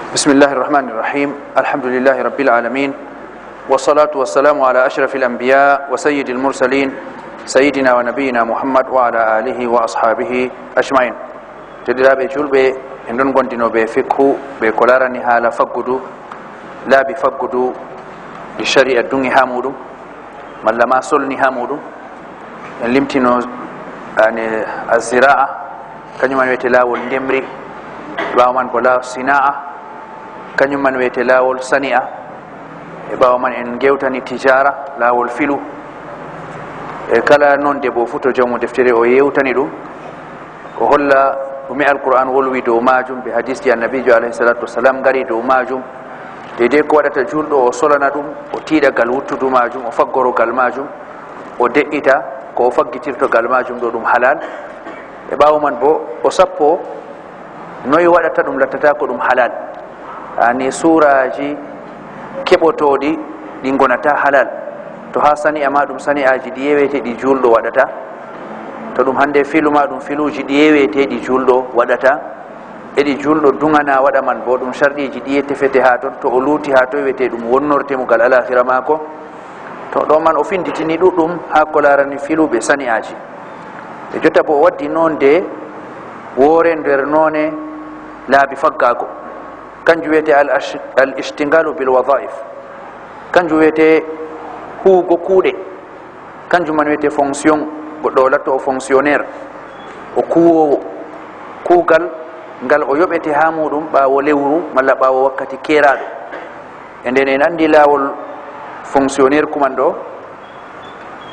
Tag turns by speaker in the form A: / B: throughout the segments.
A: بسم الله الرحمن الرحيم الحمد لله رب العالمين والصلاة والسلام على أشرف الأنبياء وسيد المرسلين سيدنا ونبينا محمد وعلى آله وأصحابه أجمعين تدرى بجول بي إندون قندنو بفقه بكولارني حالا فقدو لا بفقدو للشريعة دوني هامودو من لما صلني هامودو لمتنو يعني الزراعة كان يمان ويتلاو النمري باومان بلا صناعة كان من ويتلاول سنيئة باو من إن جوتني تجارة لاول فيلو كلا نون دبو فتو جمو دفتري أو يوتني دو وهلا ومع القرآن ولوي دو ماجم بحديث النبي عليه الصلاة والسلام غري دو ماجم ديدي كوادا تجول دو وصلنا دوم وتيدا غلوتو دو ماجم وفقرو غالماجم ودئتا كو فقتير تو غالماجم دو دوم حلال باو من بو وصفو noyi waɗata ɗum lattata ko ɗum halal ani suraji keɓotoɗi ɗi gonata halal to ha sani ama ɗum sani aji ɗi yewete ɗi julɗo waɗata to ɗum hande filu ma ɗum filuji ɗi yewete ɗi julɗo waɗata eɗi julɗo dugana waɗa man bo ɗum sharɗiji ɗi tefete ha ton to o luuti ha to wiyete ɗum wonnortemugal alahira mako to ɗo man o finditini ɗuɗɗum ha ko larani filu ɓe sani aji e jotta bo o waddi noon de woore nder none laabi faggago kanjum wiyete al ishtingalu bil wadaif kanjum wiyete huugo kuuɗe kanjum man wiyete fonction goɗɗo latto o fonctionnaire o kuwowo kuugal ngal o yoɓete ha muɗum ɓaawo lewru malla ɓaawo wakkati keraɗo e nden en andi laawol fonctionnaire kuman ɗo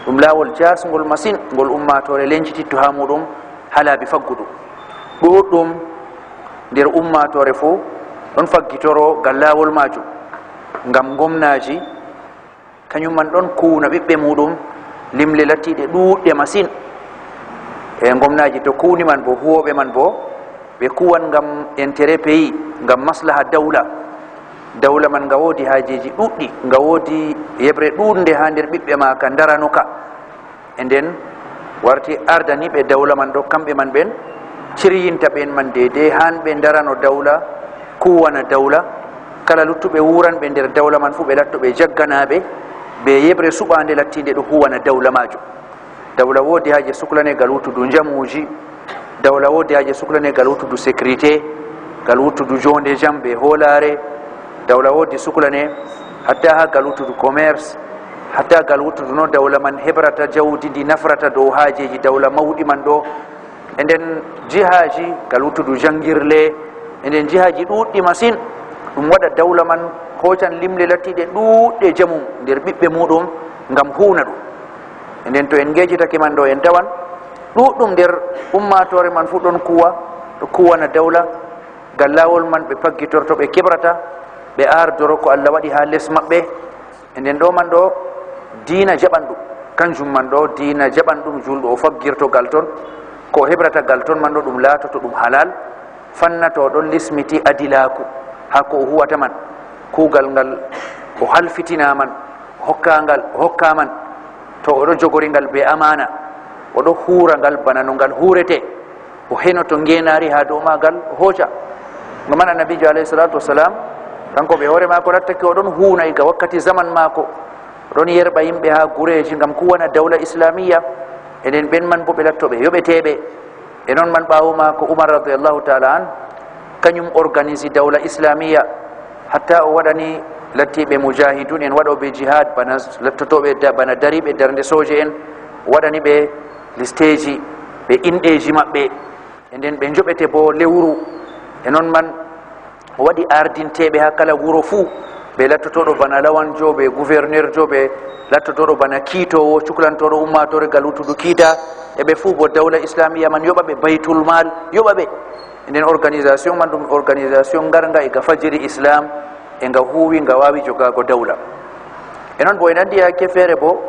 A: ɗum laawol jasgol machine ngol ummatore lencititto ha muɗum ha laabi faggudu ɗuɗɗum nder ummatore fo ɗon faggitoro gal lawol majum ngam gomnaji kañum man ɗon kuwna ɓiɓɓe muɗum limle lattiɗe ɗuɗɗe machine e gomnaji to kuwni man bo huwoɓe man bo ɓe kuwan ngam intérêt pays ngam maslaha dawla man nga woodi hajeji ɗuɗɗi nga woodi yeɓre ɗuɗde ha nder ɓiɓɓe ma ka daranoka e nden warti ardaniɓe dawla man ɗo kamɓe man ɓen ciryinta ɓen man dede han ɓe darano dawla kuwana dawla kala luttuɓe wuranɓe nder dawla man fu ɓe latto ɓe jagganaɓe ɓe yeɓre suɓade lattinde ɗo huwana dawla majum dawla woodi haje suklane gal wuttudu jamuji dawla woodi haje suklane gal wuttudu sécurité gal wuttudu jonde jam ɓe hoolare dawla woodi suklane hatta ha gal wuttudu commerce hatta gal wuttudu no dawla man heɓrata jawdi ndi nafrata dow hajeji dawla mawɗi man ɗo e nden jihaji gal wuttudu jangirle e nden jihaji ɗuɗɗi machine ɗum waɗa dawla man hocan limle lattiɗe ɗuɗɗe jamum nder ɓiɓɓe muɗum ngam huuna ɗum e nden to en gejitake man ɗo en tawan ɗuɗɗum nder ummatore man fu ɗon kuwa ɗo kuwana dawla gal lawol man ɓe paggitorto ɓe keɓrata ɓe ardoro ko Allah waɗi ha less maɓɓe e nden ɗo man ɗo diina jaɓanɗum kanjum man ɗo diina jaɓanɗum julɗo o faggirtogal ton ko hebrata gal ton man ɗo ɗum laatoto ɗum halal fannato ɗon lismiti adilaku ha ko o huwata man kuugal ngal o halfitinaman hokkaman to oɗo jogori ngal be amana oɗo huura ngal bana no ngal huurete o henoto ngenari ha dow magal o hooca ngaman annabijo alayhi salatu wassalam kanko ɓe hoore mako lattake oɗon huuna iga wakkati zaman mako oɗon yerɓa yimɓe ha gureji ngam kuwana dawla islamiya enen ɓen man bo ɓe lattoɓe yoɓeteɓe e noon man ɓaawo ma ko oumar radiallahu taala an kañum organise dawla islamiya hatta o waɗani lattiɓe mujahidun en waɗoɓe jihad bana lattotoɓe bana dariɓe darde soje en waɗani ɓe listeji ɓe inɗeji maɓɓe e nden ɓe joɓete bo lewru e noon man o waɗi ardinteɓe ha kala wuro fuu ɓe lattotoɗo bana lawanjo ɓe gouverneur jo ɓe lattotoɗo bana kiitowo cuklantoɗo ummatore gal wuttudu kiita eɓe fuu bo dawla islamiya man yoɓa ɓe baytul mal yoɓa ɓe nden organisation man ɗum organisation garga ega fajiri islam e nga huuwi nga wawi jogago dawla e noon bo en andi hakke feere bo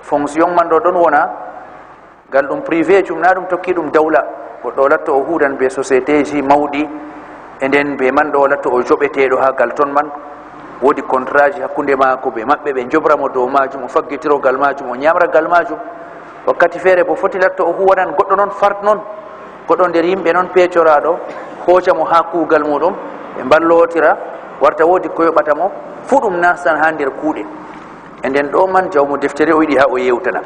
A: fonction man ɗo ɗon wona ngal ɗum privé jum na ɗum tokki ɗum dawla goɗɗo latto o huudan be société ji mawɗi e nden be man ɗo latto o joɓeteɗo ha gal ton man woodi contrat ji hakkunde maako ɓe maɓɓe ɓe jobramo dow majum o faggitirogal majum o ñamragal majum wakkati feere bo foti latto o huwanan goɗɗo noon fart noon goɗɗo nder yimɓe noon pecoraɗo hoocamo ha kuugal muɗum ɓe mballotira warta wodi ko yoɓata mo fu ɗum nastan ha nder kuuɗe. E nden ɗo man jawmo deftere o yiɗi ha o yewtana.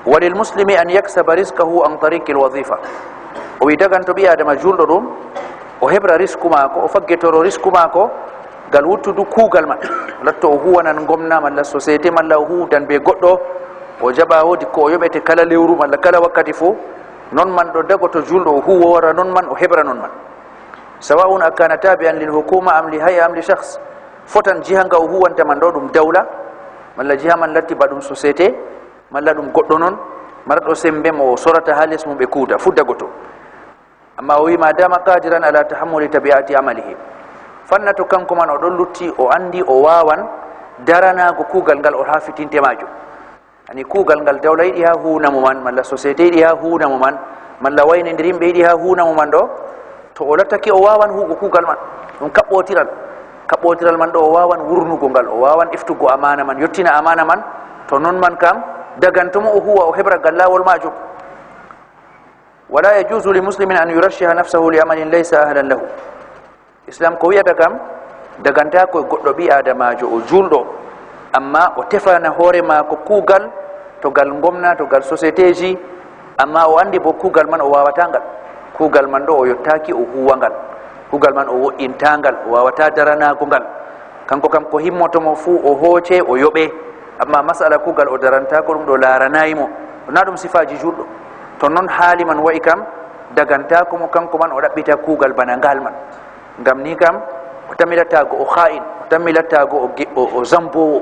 A: وللمسلم أن يكسب رزقه عن طريق الوظيفة. ويدغن تو بي ادم جولدو دوم o hebra risque mako o faggetoro risque mako gal wuttudu kuugal man latto o huwanan gomna malla société malla o huudan be goddo o jaba wodi ko o yoɓete kala lewru malla kala wakkati fo non man ɗo dagoto julɗo o huwo wara non man o hebra non man sawa'un akana tabi'an lil hukuma am li hay'a am li shakhs fotan jiha nga o huwanta man ɗo ɗum dawla malla jiha man latti ba ɗum société malla ɗum goɗɗo non marɗo sembe mo sorata ha les mum ɓe kuuta fu dagoto. amma o wi ma dama qadiran ala tahammuli tabi'ati amalihi fannato kanko man o ɗon lutti o andi o wawan daranago kuugal ngal o hafitinte majo ani kuugal ngal dawla yiɗi ha hunamo man malla société yiɗi ha hunamo man malla waynodir yimɓe yiɗi ha hunamo man ɗo to o lattake o wawan huugo kuugal man ɗum kaɓɓotiral man ɗo o wawan wurnugo ngal o wawan iftugo amana man yettina amana man to non man kam dagantomo o huwa o heɓra gal lawol majum. ولا يجوز لمسلم أن يرشح نفسه لعمل ليس أهلا له. إسلام كوية دكام دكانتا كو غدو بي آدماجو o julɗo amma o tefana hoore maako kuugal to gal gomna to gal société ji amma o andi bo kuugal man o wawata ngal kuugal man ɗo o yottaki o huwa ngal kuugal man o wo'intangal o wawata daranago ngal kanko kam ko himmotomo fuu o hooce o yoɓe amma masala kuugal o darantako ɗum ɗo laranayimo na ɗum sifaji julɗo to non haali man wayi kam dagantako mo kanko man o ɗaɓɓita kuugal bana ngal man ngam ni kam o tammilattago o kha'in o tammilattago o zambowo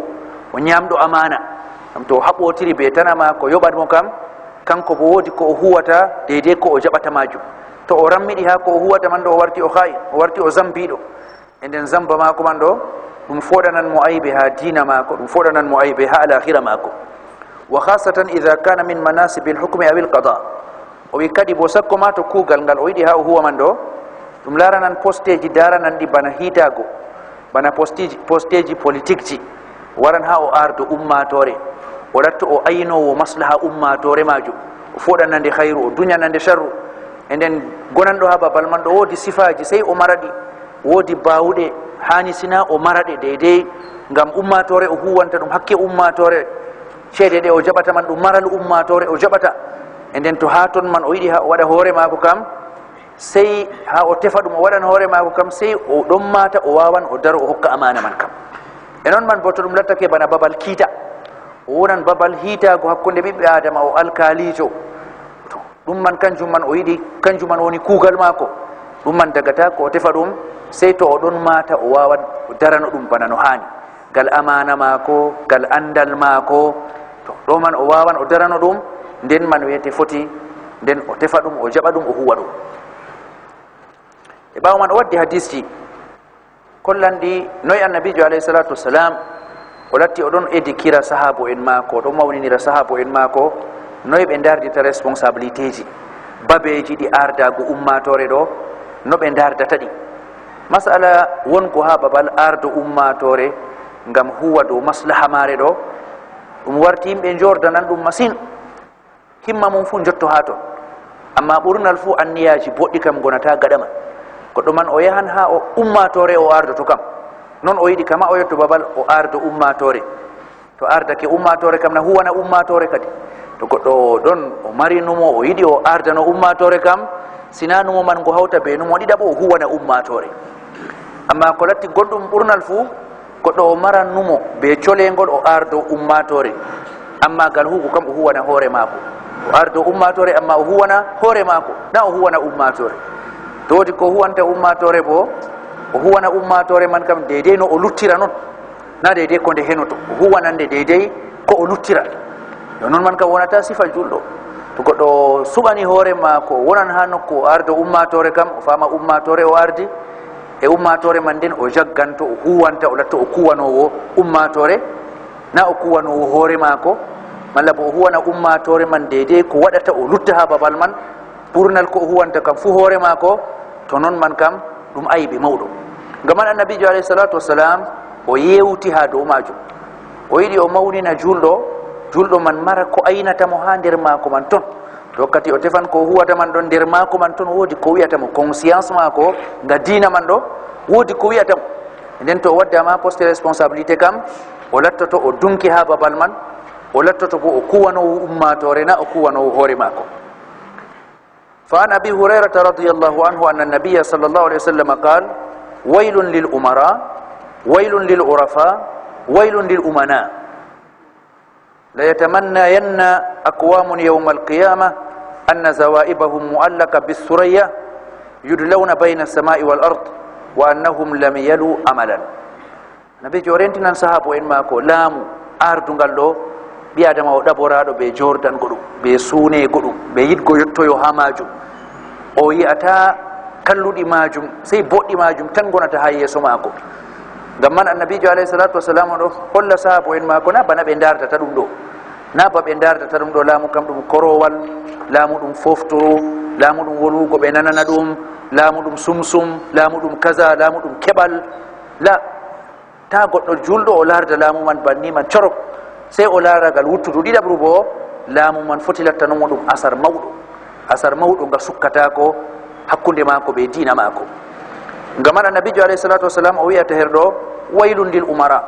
A: o ñamɗo amana ɗum to o haɓotiri be tanama ko yoɓat mo kam kanko bo woodi ko o huwata deydey ko o jaɓata majum to o rammiɗi ha ko o huwata man ɗo o warti o kha'in o warti o zambiɗo e nden zamba mako man ɗo ɗum foɗanan mo aybe ha dina mako ɗum foɗanan mo aybe ha alakhira mako وخاصة إذا كان من مناسب الحكم أو القضاء ويكادي بوسكو ما تكوغل نغال ويدي ها هو من دو دم لارنان بوستيجي دارنان دي بنا هيتاغو بنا بوستيجي بوليتيكجي ورن ها o ardo ummatore o latto o aynowo maslaha ummatore majum o foɗanande hayru o duñanande sharru e nden gonanɗo ha babal man ɗo woodi sifaji sey o maraɗi woodi bawuɗe hani sina o maraɗe deydey ngam ummatore o huwanta ɗum hakke ummatore ceede ɗe o jaɓata man ɗum maral ummatore o jaɓata e nden to ha ton man o yiɗi ha o waɗa hoore maako kam sey ha o tefa ɗum o waɗan hoore maako kam sey o ɗon mata o wawan o daro o hokka amana man kam e noon man bo to ɗum lattake bana babal kiita o wonan babal hiitago hakkunde ɓiɓɓe adama o alkalijo ɗum man kanjum man o yiɗi kanjum man woni kuugal maako ɗum man dagata ko o tefa ɗum sey to o ɗon mata o wawan o darano ɗum bana no hani gal amana maako gal andal maako to ɗo man o wawan o darano ɗum nden man wiyete foti nden o tefa ɗum o jaɓa ɗum o huwa ɗum e ɓawo man o waddi hadisji kollanɗi noyi annabijo alayhi salatu wassalam o latti oɗon édikira sahabo en maako oɗon mawninira sahabo en maako noyi ɓe dardita responsabilité ji babeji ɗi ardago ummatore ɗo no ɓe dardata ɗi masala wonko ha babal ardo ummatore ngam huwa dow maslaha mare ɗo ɗum warti yimɓe jordanan ɗum masine himma mum fu jotto ha ton amma ɓurnal fu anniyaji boɗɗi kam gonata gaɗa man goɗɗo man o yahan ha o ummatore o ardoto kam non o yiɗi kama o yetto babal o ardo ummatore to ardake ummatore kam na huwana ummatore kadi to goɗɗo ɗon o mari numo o yiɗi o ardano ummatore kam sina numo man ngo hawta be numo ɗiɗaɓo o huwana ummatore amma ko latti goɗɗum ɓurnal fu goɗɗo o maran numo be colengol o ardo ummatore amma gal hugo kam o huwana hoore maako o ardo ummatore amma o huwana hoore maako na o huwana ummatore to wodi ko huwanta ummatore bo o huwana ummatore man kam deydey no o luttira noon na deydey ko nde henoto o huwanande deydey ko o luttira yo noon man kam wonata sifa julɗo to goɗɗo suɓani hoore maako wonan ha nokku o ardo ummatore kam o fama ummatore o ardi e ummatore man nden o jagganto o huwanta o latta o kuwanowo ummatore na o kuwanowo hoore maako malla bo o huwana ummatore man deydey ko waɗata o lutta ha babal man ɓurnal ko o huwanta kam fu hoore maako to noon man kam ɗum ayiɓe mawɗo ngam man annabijo alayhi salatu wassalam o yewti ha dow majum o yiɗi o mawnina julɗo man mara ko aynatamo ha nder maako man ton wakkati o tefan ko huwata man ɗon nder maako man toon woodi ko wiyata mo conscience maako nga diina man ɗo woodi ko wiyata mo nden to o waddama poste responsabilité kam o lattoto o dunki ha babal man o lattoto bo o kuwanowo ummatore na o kuwanowo hoore maako fa an abi hurairata radiyallahu anhu anna nabiya sallallahu alaihi wasallam qal waylun lil umara waylun lil urafa waylun lil umana la yatamannayanna aqwamun yawm al-qiyamah anna zawaibahum mu'allaka bis-suraya yudlawna bayna as-sama'i wal ard wa annahum lam yalu amalan nabi jorentinan sahabo en mako laamu ardungal ɗo ɓi adama o ɗaɓoraɗo ɓe jordan goɗum ɓe suune goɗum ɓe yidgo yettoyo ha majum o yiyata kalluɗi majum sey boɗɗi majum tan gonata ha yeeso mako ngam man annabijo alayhi salatu wasalam ɗo holla sahabo en mako na bana ɓe dardata ɗum ɗo na ba ɓe dardata ɗum ɗo laamu kam ɗum korowal laamu ɗum foftoro laamu ɗum wolugo ɓe nanana ɗum laamu ɗum sumsum laamu ɗum kaza laamu ɗum keɓal la ta goɗɗo julɗo o larda laamu man banni man corok sey o laaragal wuttudu ɗiɗaɓru bo laamu man foti lattanomo ɗum asar mawɗo nga sukkatako hakkunde maako ɓe diina maako ngam man annabijo alayhi salatu wasalam o wiyata her ɗo waylun lil umara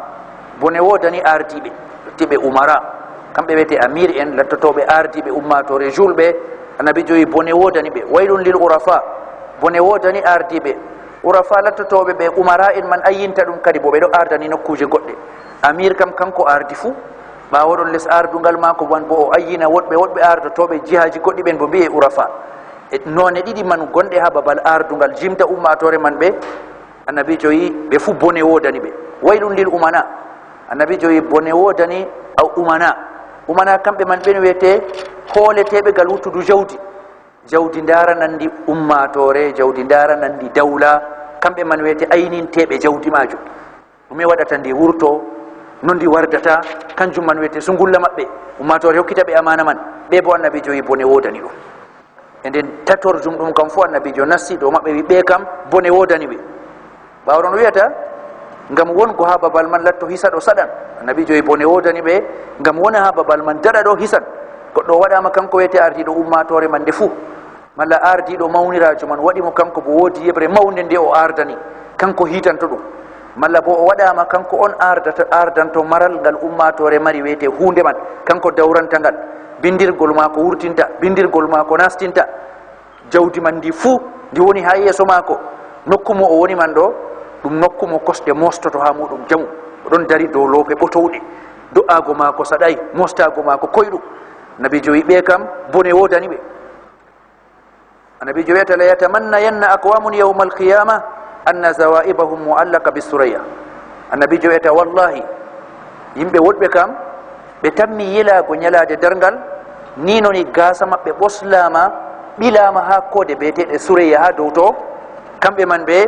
A: bone wodani ardiɓe tiɓe umara kamɓe wiyete amir en lattotoɓe ardiɓe ummatore julɓe annabijo wi bone wodani ɓe waylun lil urafa bone wodani ardiɓe urafa lattotoɓe ɓe umara en man ayinta ɗum kadi bo ɓeɗo ardani nokkuje goɗɗe amir kam kanko ardi fuu ɓawoɗon less ardungal mako wan bo o ayina woɗɓe ardotoɓe jihaji goɗɗi ɓen bo mbiye urafa e none ɗiɗi man gonɗe ha babal ardungal jimta ummatore man ɓe annabijo yi ɓe fuu bone wodani ɓe waylun lil umana annabijo yi bone wodani umana kamɓe man ɓen wiyete hooleteɓe gal wuttudu jawdi ndara nandi ummatore jawdi ndara nandi dawla kamɓe man wiyete ayninteɓe jawdi majum ɗume waɗata ndi wurto no ndi wardata kanjum man wiyete sungulla maɓɓe ummatore hokkita ɓe amana man ɓe bo annabijo wi bone wodani ɗum e nden tatorjum ɗum kam fo annabijo nassi ɗo maɓɓe wi ɓe kam bone wodani ɓe ɓawɗon wiyata ngam wongo ha babal man latto hisa ɗo saɗan annabijo wi bone wodani ɓe ngam wona ha babal man daɗa ɗo hisan goɗɗo waɗama kanko wiyete ardiɗo ummatore man nde fuu malla ardiɗo mawnirajo man waɗimo kanko bo woodi yeɓre mawde nde o ardani kanko hitanto ɗum malla bo o waɗama kanko on ardanto maral ngal ummatore mari wiyete hunde man kanko dawranta ngal bindirgol mako wurtinta bindirgol mako nastinta jawdi man ndi fuu ndi woni ha yeeso mako nokkumo o woni man ɗo ɗum nokkumo kosɗe mostoto ha muɗum jamu oɗon dari dow loope ɓotowɗe do'ago mako saɗay mostago mako koyɗum nabijo wi ɓe kam bone wodani ɓe annabijo wiyata la yatamannayanna aqwamun yawma alqiyama anna zawaibahum muallaka bisuraya annabijo wiyata wallahi yimɓe woɗɓe kam ɓe tammi yilago ñalade dargal ni noni gasa maɓɓe ɓoslama ɓilama ha kode beteɗe suraya ha dow to kamɓe man ɓe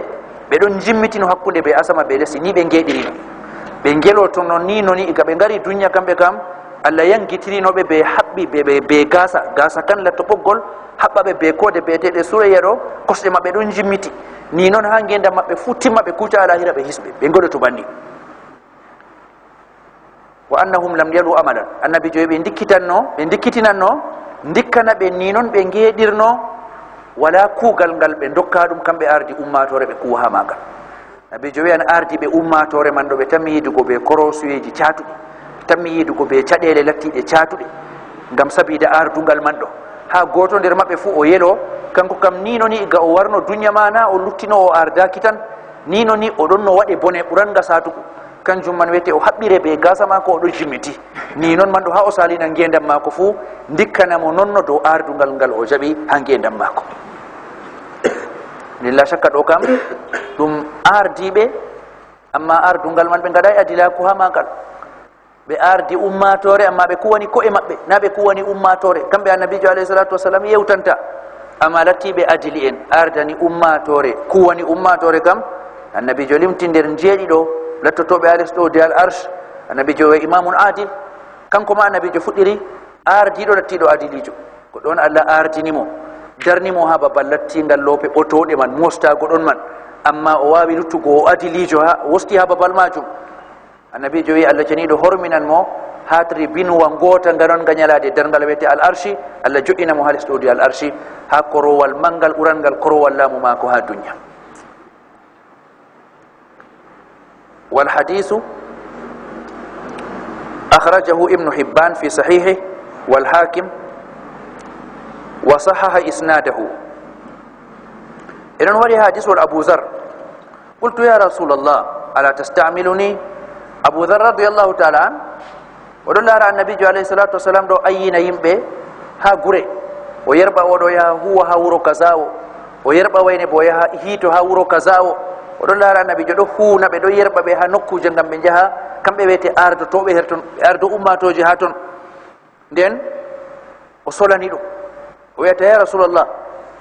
A: ɗon jimmitino hakkude ɓe asama ɓe lesi ni ɓe geɗirino ɓe geloto noon ni noni iga ɓe gari duniya kamɓe kam allah yangitirinoɓe ɓe haɓɓi ɓe gasa kan latto ɓoggol haɓɓaɓe be kode beteɗe suraya ɗo kosɗe maɓɓe ɗon jimmiti ni noon ha gendam maɓɓe fu timmaɓe kuuta alahira ɓe hisɓe ɓe goɗoto banni wa annahum lam yalu amalan annabijo ɓe dikkitinanno dikkana ɓe ni noon ɓe geɗirno wala kuugal ngal ɓe dokka ɗum kamɓe ardi ummatore ɓe kuwa ha magal nabijo wi an ardi ɓe ummatore man ɗo ɓe tammi yidugo ɓe korosuyeji catuɗi tammi yidugo ɓe caɗele lattiɗe catuɗe ngam sabida ardungal man ɗo ha goto nder maɓɓe fuu o yelo kanko kam ni noni iga o warno duniya mana o luttino o ardaki tan ni noni oɗon no waɗe bone ɓuranga satuko kanjum man wiyete o haɓɓire ɓe gasa mako oɗo jimmiti ni noon man ɗo ha o salina ngendam mako fuu dikkanamo nonno dow ardungal ngal o jaɓi ha ngendam mako lilla shakka ɗo kam ɗum ardiɓe amma ardungal man ɓe gaɗa adilaku ha magal ɓe ardi ummatore amma ɓe kuwani ko'e maɓɓe na ɓe kuwani ummatore kamɓe annabijo alayhi salatu wasalam yewtanta amma lattiɓe adili en ardani ummatore kuwani ummatore kam annabijo limti nder jeeɗiɗo lattotoɓe ales ɗo de al arsh annabijo wa imamun adil kanko ma annabijo fuɗɗiri ardiɗo lattiɗo adilijo ko ɗon allah ardinimo darnimo ha babal lattingal loope ɓotoɗe man mostago ɗon man amma o wawi luttugo o adilijo ha wosti ha babal majum annabijo wi allah janiɗo horminan mo hatri binuwa ngota nganon nga nyalade darngal wete al arshi alla jo'ina mo halis dodi al arshi ha korowal mangal urangal korowal lamu mako ha dunya wal hadithu akhrajahu ibn hibban fi sahihi wal hakim wa sahaha isnadahu idan wali hadith wal abu zar qultu ya rasulullah ala tasta'miluni abu zar radiyallahu ta'ala an oɗon laara annabijo alayhi salatu wasalam ɗo ayyina yimɓe ha gure o yerɓa oɗo yaha huwa ha wuro kaza o yerɓa wayne bo yaha hiito ha wuro kaza oɗon laara annabijo ɗo huuna ɓe ɗo yerɓa ɓe ha nokkuje ngam ɓe jaha kamɓe wiyete ardotoɓe her ton ardo ummatoje ha ton nden o solani ɗum o wiyata ya rasulallah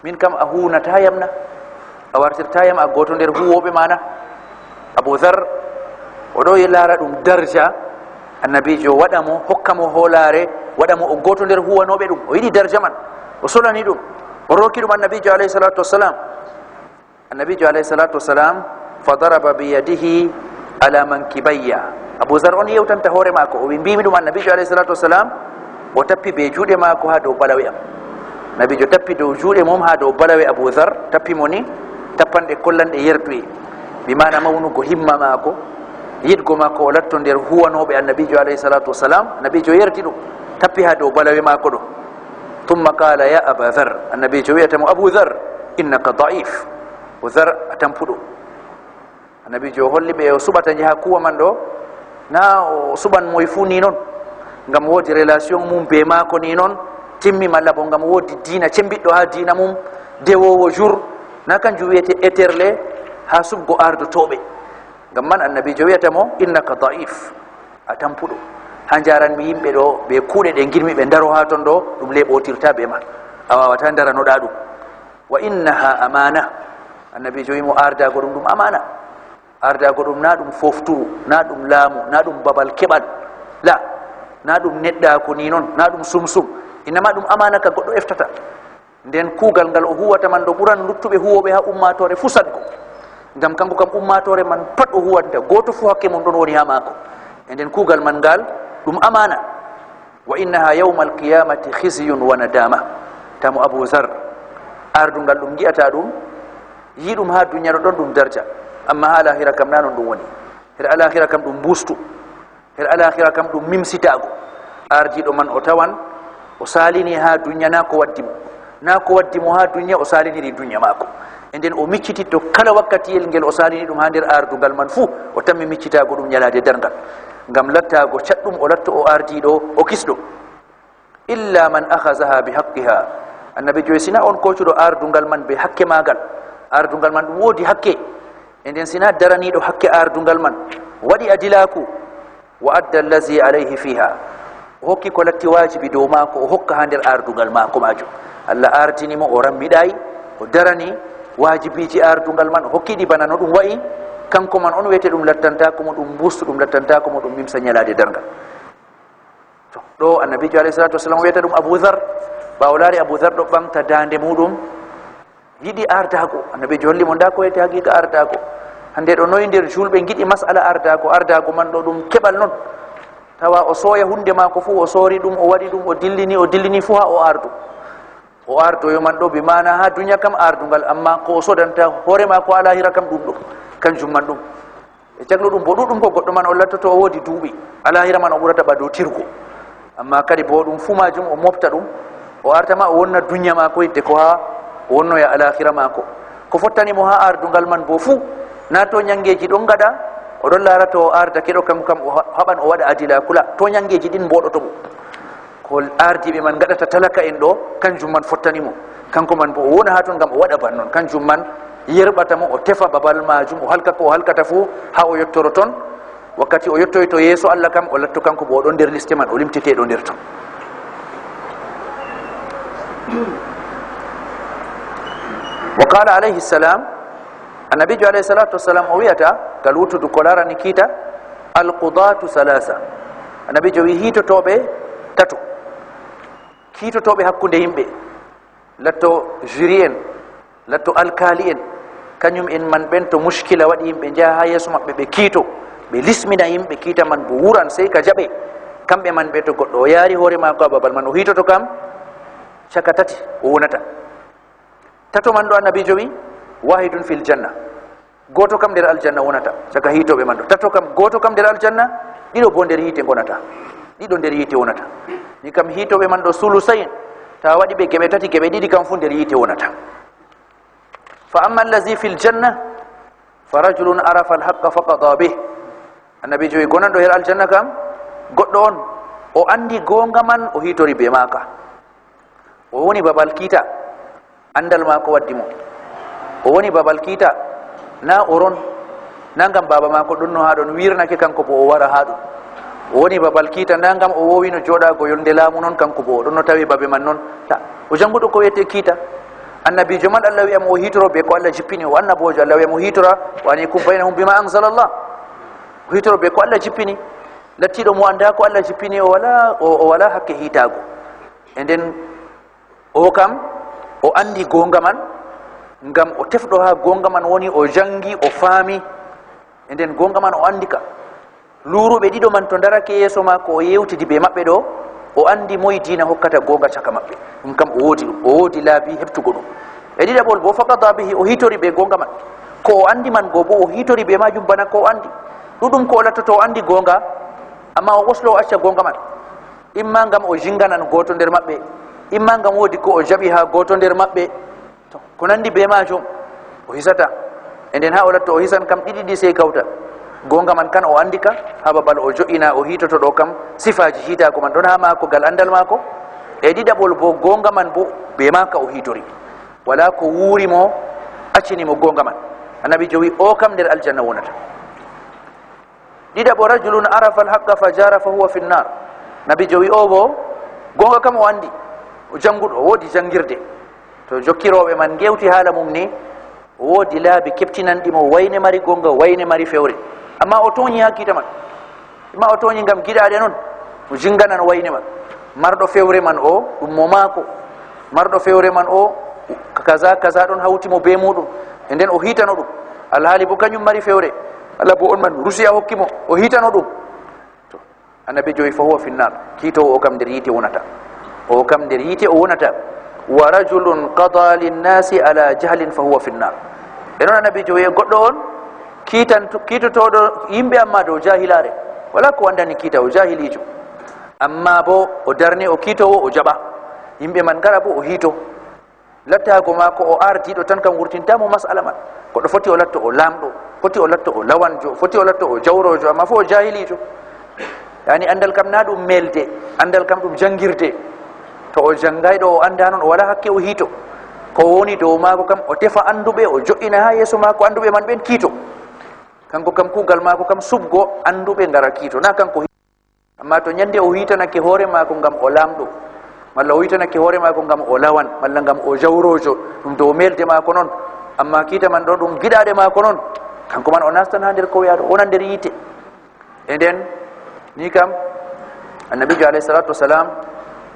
A: min kam a huunatayamna a wartirtayam a goto nder huwoɓe mana abou dhar oɗo laara ɗum darja annabijo waɗamo hokkamo hoolare waɗamo o goto nder huwanoɓe ɗum o yiɗi darja man o solani ɗum o roki ɗum annabijo alayhi salatu wassalam annabijo alayhi salatu wassalam fa daraba biyadihi ala mankibayya abou dhar on yewtanta hoore mako o wi mbimi ɗum annabijo alayhi salatu wassalam o tappi be juuɗe mako ha dow balawe am nabijo tappi dow juuɗe mum ha dow balawe abou dhar tappimo ni tappanɗe kollanɗe yerduye bimana mawnugo himma mako yidgo mako o latto nder huwanoɓe annabijo alayhi salatu wassalam annabijo yerdi ɗum tappi ha dow balawe mako ɗo thumma qala ya aba dhar annabijo wiyatamo abou dhar innaka daif o dhar a tampuɗo annabijo holli ɓe o suɓata jaha kuwa man ɗo na o suɓan moye fuu ni noon ngam woodi relation mum be mako ni noon timmi malla bo ngam woodi diina cembiɗɗo ha diina mum dewowo jour na kanjum wiyete éterle ha subgo ardotoɓe ngam man annabijo wiyatamo innaka daif a tampuɗo ha jaranmi yimɓe ɗo ɓe kuuɗe ɗe girmi ɓe daro ha ton ɗo ɗum leɓotirta be ma a wawata daranoɗa ɗum wa innaha amana annabijo wimo ardago ɗum ɗum amana ardago ɗum na ɗum fofturu na ɗum laamu na ɗum babal keɓal la na ɗum neɗɗako ni noon na ɗum sumsum innama ɗum amana ka goɗɗo eftata nden kuugal ngal o huwata man ɗo ɓuran luttuɓe huwoɓe ha ummatore fu sadgo ngam kanko kam ummatore man pat o huwanta goto fu hakke mum ɗon woni ha mako e nden kuugal man ngal ɗum amana wa innaha yawma alqiyamati khizyun wa nadama tamo abou dhar ardungal ɗum gi'ata ɗum yi ɗum ha duniyaɗo ɗon ɗum darja amma ha alahira kam na non ɗum woni her alahira kam ɗum bustu her alahira kam ɗum mimsitago ardiɗo man o tawan o salini ha duniya na ko waddi mo ha duniya o saliniri duniya mako e nden o miccititto kala wakkatiyel ngel o salini ɗum ha nder ardugal man fuu o tammi miccitago ɗum ñalade dargal ngam lattago catɗum o latto o ardiɗo o kisɗo illa man ahazaha bi haqqiha annabi joyi sina on kocuɗo ardugal man be hakke magal ardugal man ɗum woodi hakke e nden sina daraniɗo hakke ardugal man waɗi adilaku wa adda allazi alayhi fiha o hokki ko latti wajibi dow mako o hokka ha nder ardugal mako majum allah ardinimo o rammiɗayi o darani wajibiji ardugal man o hokkiɗi bana no ɗum wayi kanko man on wiyete ɗum lattantakomo ɗum bustu ɗum lattantakomo ɗum mimsa ñalade dargal to ɗo annabijo alayhi salatu wasalam wiyata ɗum abou dhar ɓawo laari abou dhar ɗo ɓamta dande muɗum yiɗi ardago annabijo hollimo nda ko wiyete haqiqa ardago hande ɗo noyi nder julɓe giɗi masala ardago man ɗo ɗum keɓal noon tawa o sooya hunde mako fuu o soori ɗum o waɗi ɗum o dillini fuu ha o ardoyo man ɗo bimana ha duniya kam ardugal amma ko o sodanta hoore mako alahira kam ɗum ɗo kanjum man ɗum e jaglo ɗum bo ɗuɗɗum ko goɗɗo man o lattoto o woodi duuɓi alahira man o ɓurata ɓadotirgo amma kadi bo ɗum fuu majum o mofta ɗum o artama o wonna duniya mako yidde ko ha o wonnoya alahira mako ko fottanimo ha ardugal man bo fuu na to ñangeji ɗon gaɗa oɗon laara to o ardake ɗo kanko kam o haɓan o waɗa adila kula to ñangeji ɗin mboɗotomo ko ardiɓe man gaɗata talaka en ɗo kanjum man fottanimo kanko man bo o wona ha toon gam o waɗa ban noon kanjum man yerɓatamo o tefa babal majum o halka ko o halkata fuu ha o yettoro toon wakkati o yettoy to yeeso allah kam o latto kanko bo oɗon nder liste man o limteteɗo nder toon wa qala alayhi salam annabijo alayhi salatu wassalam o wiyata ngal wuttudu ko larani kiita alqudatu salasa annabijo wi hiitotoɓe tato kiitotoɓe hakkude yimɓe latto jury en latto alkali en kañum en man ɓen to muskila waɗi yimɓe jaha ha yeeso maɓɓe ɓe kiito ɓe lismina yimɓe kiita man bo wuran sey ka jaɓe kamɓe man ɓe to goɗɗo o yaari hoore maako ha babal man o hitoto kam caka tati o wonata. Tato man ɗo annabijo wi wahidun fil janna, goto kam nder aljanna wonata caka hitoɓe man ɗo. Tato kam goto kam nder aljanna, ɗiɗo bo nder yite gonata, ɗiɗo nder yite wonata. ni kam hitoɓe man ɗo sulusain, ta waɗi ɓe geɓe tati geɓe ɗiɗi kam fu nder yite wonata. Fa amma allazi fil janna fa rajulun arafa alhaqqa faqada bih. Annabijo wi gonanɗo her aljanna kam goɗɗo on o andi gonga man o hitori be maka, o woni babal kiita andal mako waddi mo, o woni babal kiita na oron na ngam baba mako ɗonno ha ɗon wirnake kanko bo o wara ha ɗum, o woni babal kiita na ngam o wowino joɗago yolnde laamu noon kanko bo o ɗonno tawi babe man noon. O janguɗo ko wiyete kiita. Annabijo man Allah wiyamo o hitoro be ko Allah jippini, o annabojo Allah wiyamo o hitora wa anikum bainahum bima anzalallah, o hitoro be ko Allah jippini. Lattiɗo mo anda ko Allah jippini o wala hakke hitago. E nden o kam o andi gonga man, ngam o tefɗo ha gonga man woni o jangi o faami, e nden gonga man o andi ka. Luruɓe ɗiɗo man to darake yeeso mako o yewtidi be maɓɓe ɗo, o andi moye dina hokkata gonga caka maɓɓe, ɗum kam o woodi ɗum, o woodi laabi heɓtugo ɗum. E ɗiɗaɓol bo faqada bihi, o hitori be gonga man, ko o andi man go bo o hitori be majum bana ko o andi. ɗuɗum ko o lattoto o andi gonga amma o waslo o acca gonga man, imma ngam o jinganan goto nder maɓɓe, imma ngam woodi ko o jaɓi ha goto nder maɓɓe, to ko nandi be majum o hisata. E nden ha o latto o hisan kam ɗiɗiɗi sey kawta gonga man kan o andi ka ha babal o jo'ina o hitoto ɗo kam sifaji hitago man ɗon ha mako gal andal mako. E ɗiɗaɓol bo gonga man bo be maka o hitori, wala ko wuuri mo accinimo gonga man. Annabi jowi o kam nder aljanna wonata. ɗiɗaɓo rajulun arafa alhaqqa fa jara fa huwa fi nnar. Nabi jowi o bo gonga kam o andi, o janguɗo, o woodi jangirde. To jokkiroɓe man gewti haala mum ni, o woodi laabi keptinanɗimo wayne mari gonga wayne mari fewre, amma o toñi ha kiita man, amma o toñi ngam giɗaɗe noon o jinganan wayne man. Marɗo fewre man o ɗum mo maako, marɗo fewre man o kaza kaza ɗon hawtimo be muɗum, e nden o hitano ɗum, alhaali bo kañum mari fewre, Allah bo on man rusi a hokkimo o hitano ɗum. To annabi joyi fa huwa finnar, kiitowo o kam nder yite wonata, o kam nder yite o wonata. Wa rajulun qada linnasi ala jahlin fa huwa finnar. E noon annabi joyi goɗɗo on kiitotoɗo yimɓe amma dow jahilare, wala ko wandani kiita, o jahilijo, amma bo o darni o kiitowo o jaɓa, yimɓe man gara bo o hito. Lattago mako o ardiɗo tan kam wurtintamo masala man. Goɗɗo foti o latto o lamɗo, foti o latto o lawanjo, foti o latto o jawrojo, amma fo o jahilijo. Yani andal kam na ɗum melde, andal kam ɗum jangirde. To o jangayɗo o anda noon o wala hakke o hito, ko woni dow mako kam o tefa anduɓe o jo'ina ha yeeso mako, anduɓe man ɓen kiito. Kanko kam kugal mako kam subgo anduɓe ngara kiito, na kanko. Amma to nyande o hitanake hoore mako ngam o lamɗo, malla o hitanake hoore mako ngam o lawan, malla ngam o jawrojo, ɗum dow melde mako noon, amma kiita man ɗo ɗum giɗaɗe mako noon, kanko man o nastan ha nder kowiyaɗo, wona nder yite. E nden ni kam annabijo alayhi salatu wassalam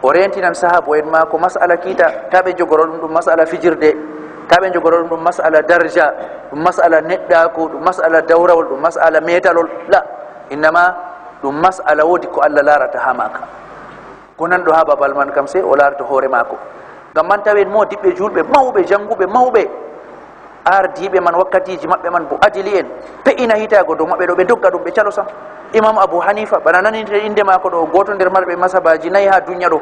A: o rentinan sahabo en mako masala kiita, taɓe jogoro ɗum masala fijirde, taɓe jogoro ɗum masala darja, ɗum masala neɗɗako, ɗum masala dawrawol, ɗum masala metalol, la, innama ɗum masala woodi ko Allah larata ha maka. Ko nanɗo ha babal man kam sey o larata hoore mako, ngam man tawen modiɓɓe julɓe mawɓe janguɓe mawɓe ardiɓe man wakkatiji maɓɓe man bo adili en pe'ina hitago dow maɓɓe ɗo, ɓe dogga ɗum ɓe calo sam. Imam Abu Hanifa bana naninte inde mako ɗo, goto nder marɓe masabaji nayi ha duniya ɗo,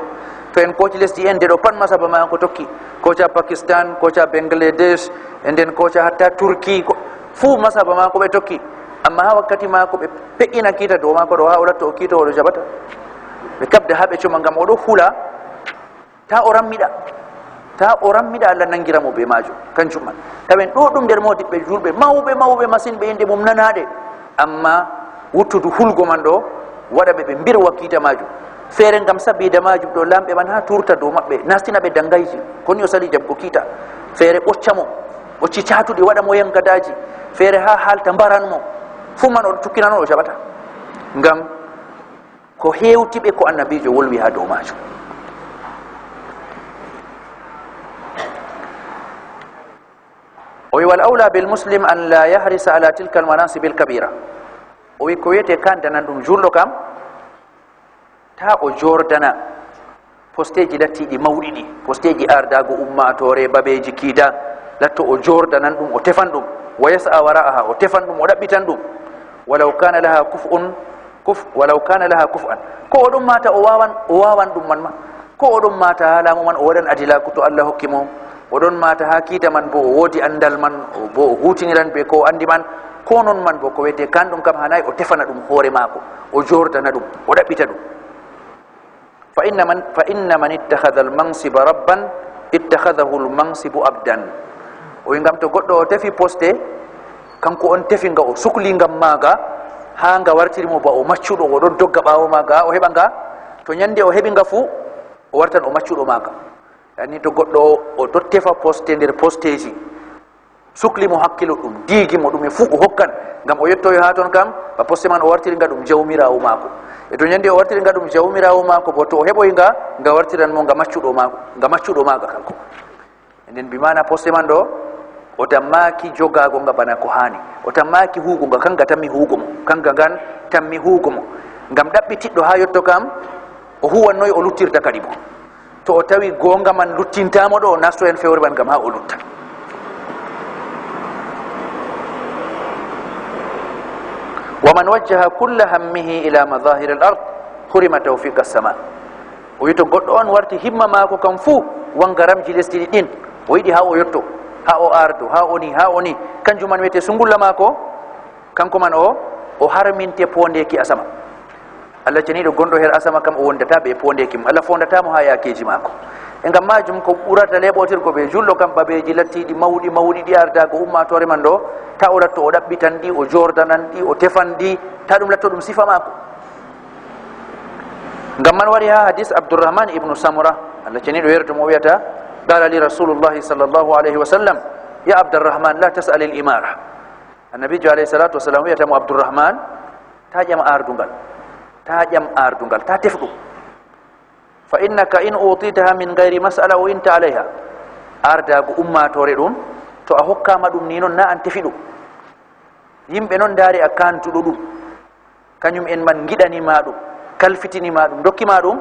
A: to en koci lesdi en nde ɗo pat masaba mako tokki, koca Pakistan, koca Bangladesh, e nden koca hatta Turki, fuu masaba mako ɓe tokki. Amma ha wakkati mako ɓe pe'ina kiita dow mako ɗo ha o latto o kiita oɗo jaɓata, ɓe kabda ha ɓe coma ngam oɗo hula ta o rammiɗa, ta o rammiɗa Allah nangiramo be majum. Kanjum man tawen ɗo ɗum nder modiɓɓe julɓe mawɓe masin, ɓe inde mum nanaɗe, amma wuttudu hulgo man ɗo waɗaɓe ɓe mbirwa kiita majum. Feere ngam sabida majum ɗo lamɓe man ha turta dow maɓɓe, nastina ɓe dangayji, koni o sali jabgo kiita. Feere ɓoccamo, ɓocci catuɗi waɗa mo yankadaji, feere ha halta mbaranmo, fu man oɗo tukkina noon o jaɓata, ngam ko hewtiɓe ko annabijo wolwi ha dow majum. O wi wal awla bil muslim an la yahrisa ala tilka al manasib al kabira. O wi ko wiyete kan danan ɗum julɗo kam ta o jordana posteji lattiɗi mawɗiɗi, posteji ardago ummatore babeji kiida, latto o jordanan ɗum o tefan ɗum, wa yas'a wara'aha o tefan ɗum o ɗaɓɓitan ɗum, walau kana laha kuf'an, ko oɗon mata o wawan ɗum man ma, ko oɗon mata ha laamu man o waɗan adilaku to Allah hokki mo, oɗon mata ha kiita man bo o woodi andal man bo o hutiniran be ko andi man, ko non man bo ko wiyete kan ɗum kam hanayi o tefana ɗum hoore maako, o jordana ɗum o ɗaɓɓita ɗum. fa inna man ittakhadha almansiba rabban ittakhadahu almansibu abdan. o wi ngam to goɗɗo o tefi poste, kanko on tefi nga o sukli ngam maaga ha nga wartirimo ba o maccuɗo, o ɗon dogga ɓaawo maaga o heɓa nga, to ñande o heɓi nga fuu o wartan o maccuɗo maaga. yani to goɗɗo o ɗo tefa poste nder posteji, sukli mo hakkilo ɗum, diigi mo ɗum e fuu o hokkan ngam o yettoyo ha toon kam, ba poste man o wartiri nga ɗum jawmirawo maako, e to ñande o wartiri nga ɗum jawmirawo maako bo to o heɓoy nga wartiran mo nga maccuɗo maaga kanko. nden bimana poste man ɗo o tammaki jogago nga bana ko hani, o tammaki huugo nga, kanga tammi huugo mo, kanga ngan tammi huugo mo, ngam ɗaɓɓitiɗɗo ha yetto kam o huwannoyi o luttirta kadi bo, to o tawi gonga man luttintamo ɗo o nasto hen fewre man ngam ha o lutta. wa man wajjaha kulla hammihi ila madahiri al ard hurima tawfiqa as-sama. o wi to goɗɗo on warti himma maako kam fuu wangaramji lesdi ɗin o yiɗi ha o yetto, ha o ardo, ha oni kanjum man wiyete sungulla maako, kanko man o harminte pondeki asama. Allah ceniɗo gonɗo her asama kam o wondata ɓe pondeki mum, Allah fondatamo ha yakeji maako. e ngam majum ko ɓurata leɓotirgo ɓe julɗo kam babeji lattiɗi mawɗi ɗi ardago ummatore man ɗo, ta o latto o ɗaɓɓitan ɗi, o jordanan ɗi, o tefan ɗi, ta ɗum latto ɗum sifa maako. ngam man wari ha hadis Abdurrahman ibnu Samura, Allah ceniɗo yerto mo wiyata qala li rasulullahi sallallahu alayhi wa sallam ya Abdurrahman la tas'al al imara. annabijo alayhi salatu wasalam wiyata mo Abdurrahman ta ƴam ardungal, ta tef ɗum, fa innaka in utitaha min gayri mas'ala o inta alayha. ardago ummatore ɗum to a hokkama ɗum ni noon na an tefi ɗum, yimɓe noon daari a kantuɗo ɗum, kañum en man giɗanima ɗum, kalfitinima ɗum, dokkima ɗum,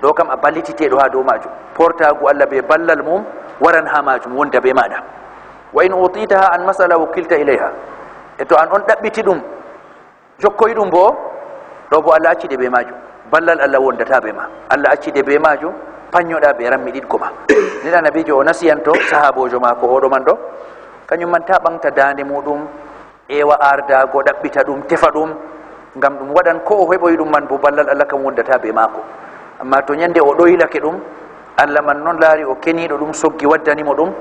A: ɗo kam a ballititeɗo ha dow majum, portagu Allah be ballal mum waran ha majum wonda be maɗa. wa in utitaha an mas'ala wukkilta ilayha, e to an on ɗaɓɓiti ɗum jokkoyi ɗum bo, ɗo bo Allah accide be majum, ballal Allah wondata be ma, Allah accide be majum, pañoɗa be rammiɗiɗgo ma. nden annabijo o nasiyanto sahabojo mako oɗo man ɗo, kañum man ta ɓamta dande muɗum ewa ardago ɗaɓɓita ɗum, tefa ɗum, ngam ɗum waɗan ko o heɓoyi ɗum man bo ballal Allah kam wondata be mako. amma to ñande o ɗoylake ɗum, Allah man noon laari o keniɗo ɗum, soggi waddanimo ɗum,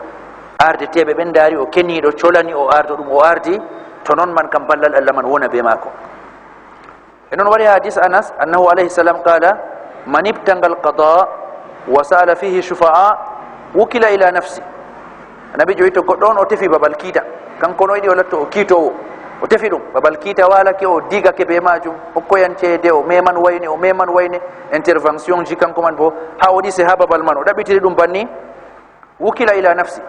A: ardeteɓe ɓen daari o keniɗo, colani o ardo ɗum, o ardi, to noon man kam ballal Allah man wona be mako. e noon waɗi hadis Anas annahu alayhi salam qala man ibtanga alqada wa sa'ala fihi shufa'a wukila ila nafsi. annabijo wi to goɗɗo on o tefi babal kiita, kanko no yiɗi o latto o kiitowo, o tefi ɗum babal kiita walake, o digake be majum, hokkoyan ceede, o meman wayne intervention ji kanko man bo ha o ɗise ha babal man o ɗaɓɓitiri ɗum banni, wukila ila nafsi.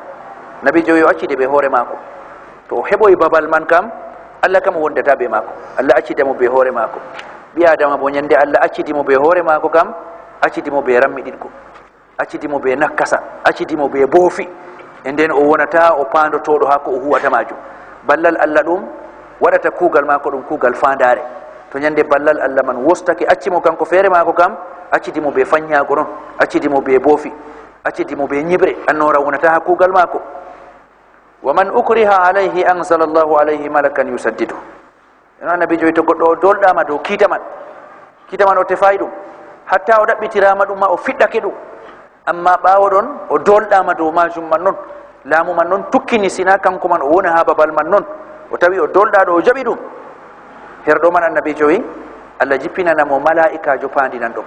A: nabijo wi o accide ɓe hoore mako, to o heɓoyi babal man kam Allah kam wondata be mako, Allah accidamo be hoore mako. ɓi adama bo ñande Allah accidimo be hoore mako kam, accidimo be rammiɗiɗgo, accidimo be nakkasa, accidimo be boofi, e nden o wonata o pandotoɗo ha ko o huwata majum. ballal Allah ɗum waɗata kuugal mako ɗum kuugal fandare, to ñande ballal Allah man wostake accimo kanko feere mako kam, accidimo be faññago non, accidimo be boofi, accidimo be ñibre, annora wonata ha kuugal mako. wa man ukriha alayhi anzala Allahu alayhi malakan yusaddidu. eno annabijo wi to goɗɗo o dolɗama dow kiita man o tefayi ɗum, hatta o ɗaɓɓitirama ɗum ma o fiɗɗake ɗum, amma ɓawo ɗon o dolɗama dow majum man noon, laamu man noon tukkini sina kanko man o wona ha babal man noon, o tawi o dolɗaɗo o jaɓi ɗum, herɗo man annabijo wi Allah jippinanamo mala'ikajo pandinan ɗum,